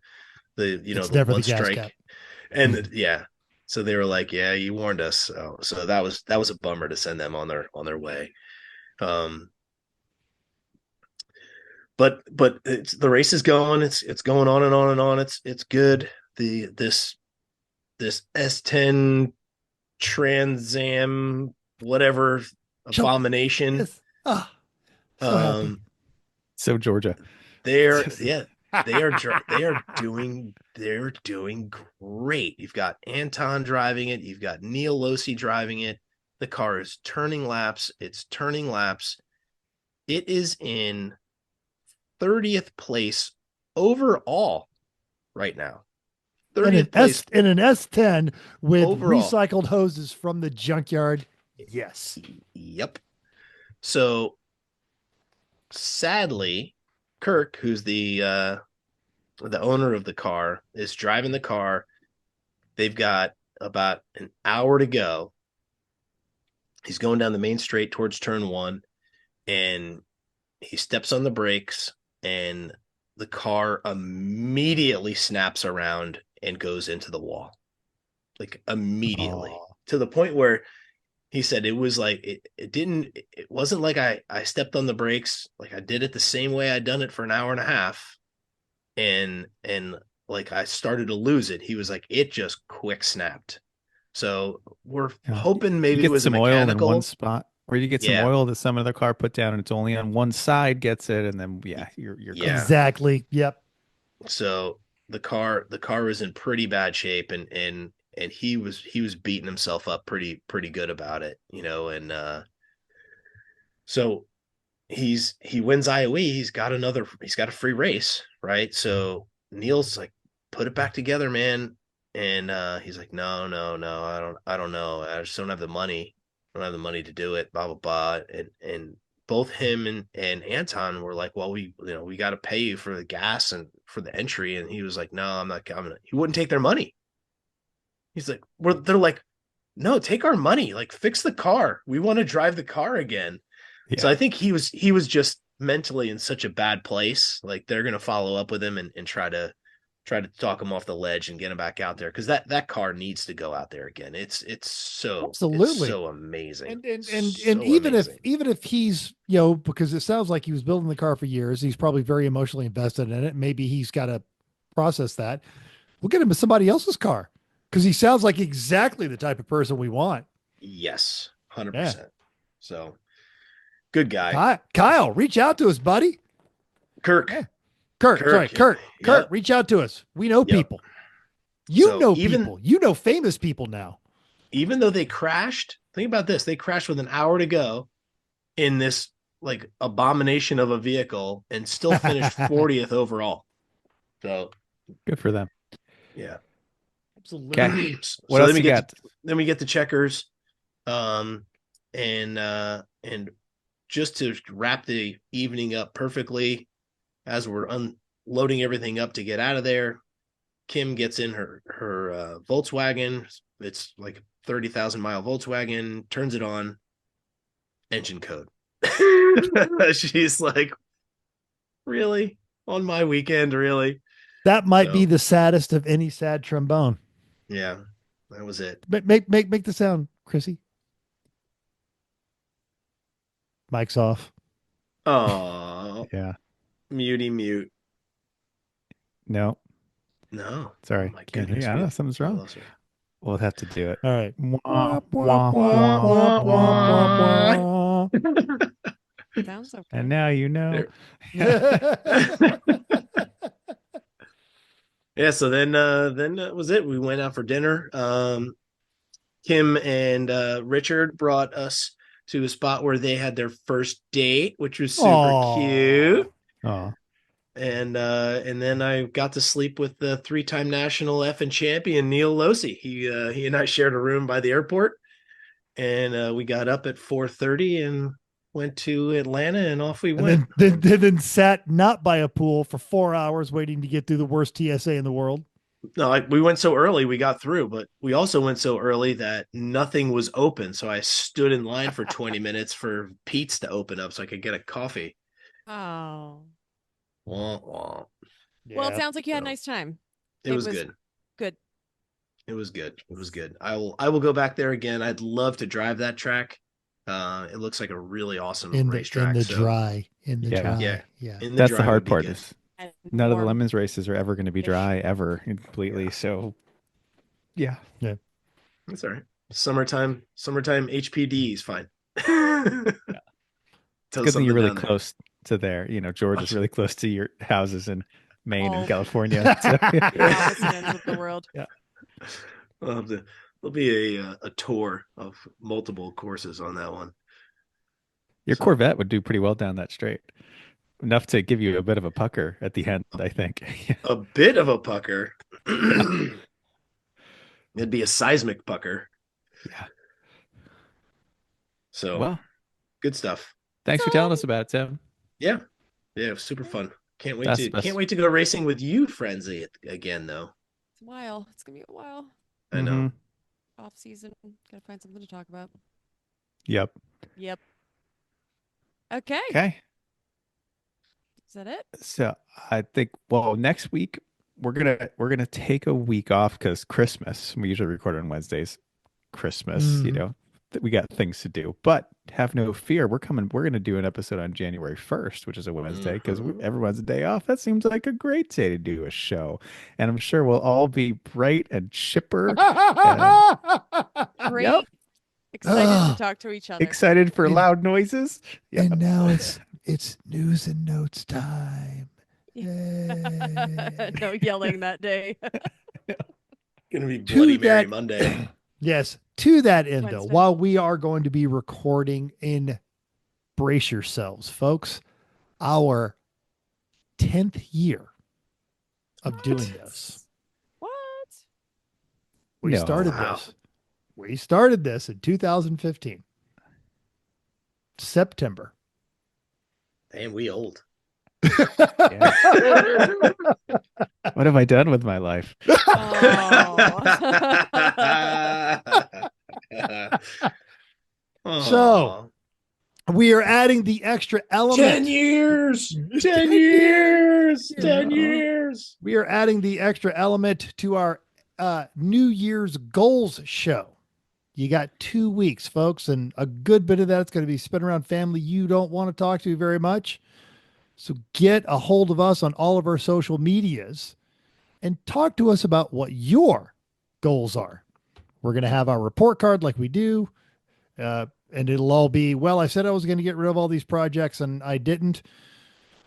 It's the never one the gas strike. cap. And so they were like, yeah, you warned us. So that was a bummer to send them on their way. But the race is going. It's going on and on and on. It's good. This S10 Trans Am whatever abomination. Yes. Oh, so happy. So Georgia. They are doing great. You've got Anton driving it. You've got Neil Losi driving it. The car is turning laps. It's turning laps. It is in 30th place overall right now. 30th place in an S10 with overall. Recycled hoses from the junkyard. Yes. Yep. So sadly, Kirk, who's the owner of the car, is driving the car. They've got about an hour to go. He's going down the main straight towards turn 1, and he steps on the brakes, and the car immediately snaps around and goes into the wall. Like immediately. To the point where he said it was like it wasn't like I stepped on the brakes, like I did it the same way I'd done it for an hour and a half, and like I started to lose it. He was like, it just quick snapped. So we're hoping maybe you it was some a mechanical oil in one spot, or you get some oil that some other car put down and it's only on one side gets it, and then you're exactly. Yep. So the car was in pretty bad shape, and he was beating himself up pretty good about it, and so he wins IOE. He's got a free race, right? So Neil's like, put it back together, man. And he's like, no, I don't know. I just don't have the money. I don't have the money to do it, blah, blah, blah. And both him and Anton were like, well, we got to pay you for the gas and for the entry. And he was like, no, I'm not coming. He wouldn't take their money. He's like, they're like, no, take our money. Like, fix the car. We want to drive the car again. Yeah. So I think he was just mentally in such a bad place. Like, they're going to follow up with him and try to talk him off the ledge and get him back out there, because that car needs to go out there again. It's so absolutely, it's so amazing. And so even amazing. if he's because it sounds like he was building the car for years, he's probably very emotionally invested in it. Maybe he's got to process that. We'll get him to somebody else's car, because he sounds like exactly the type of person we want. Yes, 100%. So good guy. Kyle, reach out to us, buddy. Kurt, yep. Reach out to us. We know people. People. You know famous people now. Even though they crashed, think about this. They crashed with an hour to go in this like abomination of a vehicle and still finished 40th overall. So good for them. Yeah. Absolutely. Okay. What else you got? Then we get the checkers. And just to wrap the evening up perfectly, as we're unloading everything up to get out of there, Kim gets in her Volkswagen. It's like a 30,000 mile Volkswagen, turns it on, engine code. She's like, really? On my weekend, really? That might be the saddest of any sad trombone. Yeah, that was it. Make the sound, Chrissy. Mic's off. Oh, Yeah. Muty mute. No. No. Sorry. Oh my Can't hear goodness. you. I don't know. Something's wrong. lost her. We'll have to do it. All right. Wah, Wah, wah, wah, wah, wah, wah. wah. Sounds okay. And now you know. Yeah, so then that was it. We went out for dinner. Kim and Richard brought us to a spot where they had their first date, which was super Aw. cute. Oh, And then I got to sleep with the 3-time national effing champion Neil Losi. He and I shared a room by the airport, and we got up at 4:30 and went to Atlanta, and off we went. And then sat not by a pool for 4 hours waiting to get through the worst TSA in the world. No, we went so early we got through, but we also went so early that nothing was open. So I stood in line for 20 minutes for Pete's to open up so I could get a coffee. Oh. Wah, wah. Well, it Yeah. sounds like you had a nice time. It was good. Good. It was good. It was good. I will go back there again. I'd love to drive that track. It looks like a really awesome racetrack. In the dry. in the Yeah. dry that's the would hard be part. good. Is none of the Warm. lemons races are ever going to be dry ever completely. Yeah. So, yeah. That's all right. Summertime HPD is fine. It's good thing you're really close to there. You know, George is really close to your houses in Maine and California. So, Opposite ends of the world. Yeah. There'll be a tour of multiple courses on that one. Your Corvette would do pretty well down that straight. Enough to give you a bit of a pucker at the end, I think. A bit of a pucker. It'd be a seismic pucker. Yeah. So, Well, good stuff. thanks for telling us about it, Tim. Yeah, it was super fun. Can't wait Best. can't wait to go racing with you, Frenzy, again though. It's a while. It's gonna be a while. I know. Mhm. Off season. Gotta find something to talk about. Yep. Yep. Okay. Okay. Is that it? So I think next week we're gonna take a week off because Christmas. We usually record on Wednesdays. Christmas, Mhm. We got things to do. But have no fear, we're gonna do an episode on January 1st, which is a Wednesday, because everyone's a day off. That seems like a great day to do a show, and I'm sure we'll all be bright and chipper, Great. Yep. Excited to talk to each other. excited for loud noises. Yeah. And now it's news and notes time. Yay. No yelling that day. Gonna be To Bloody Mary that- Monday. Yes. To that end, though, Wednesday. while we are going to be recording brace yourselves, folks, our 10th year of doing this. What? We No. started Wow. this. We started this in 2015. September. Damn, we old. What have I done with my life? So, we are adding the extra element. 10 years. 10 years. 10 Yeah. years. We are adding the extra element to our New Year's goals show. You got 2 weeks, folks, and a good bit of that's going to be spent around family you don't want to talk to very much. So get a hold of us on all of our social medias and talk to us about what your goals are. We're going to have our report card like we do. And it'll all be, well, I said I was going to get rid of all these projects and I didn't.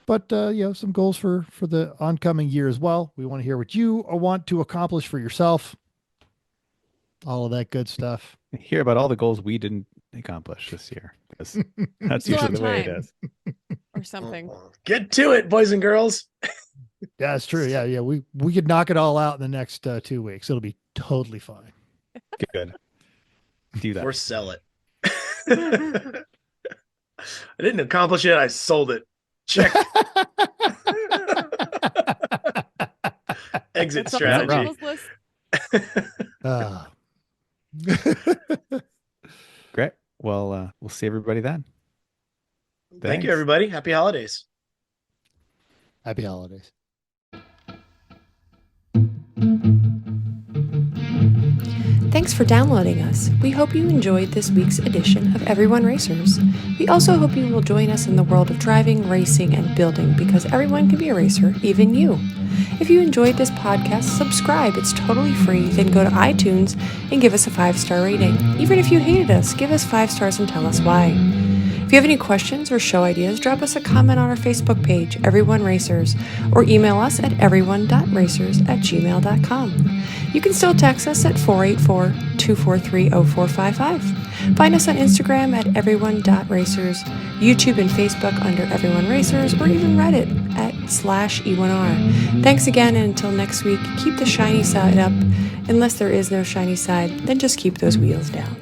But, some goals for the oncoming year as well. We want to hear what you want to accomplish for yourself. All of that good stuff. Hear about all the goals we didn't accomplish this year. That's Still usually have the way it time. is. Or something. Get to it, boys and girls. Yeah, that's true. Yeah. We could knock it all out in the next 2 weeks. It'll be totally fine. Good. Do that. Or sell it. I didn't accomplish it. I sold it. Check. Exit It's up on strategy. people's list. Great. Well, we'll see everybody then. Thank Thanks. you, everybody. Happy holidays. Happy holidays. Thanks for downloading us. We hope you enjoyed this week's edition of Everyone Racers. We also hope you will join us in the world of driving, racing, and building, because everyone can be a racer, even you. If you enjoyed this podcast, subscribe. It's totally free. Then go to iTunes and give us a 5-star rating. Even if you hated us, give us 5 stars and tell us why. If you have any questions or show ideas, drop us a comment on our Facebook page, Everyone Racers, or email us at everyone.racers@gmail.com. You can still text us at 484-243-0455. Find us on Instagram at everyone.racers, YouTube and Facebook under Everyone Racers, or even Reddit at /E1R. Thanks again, and until next week, keep the shiny side up. Unless there is no shiny side, then just keep those wheels down.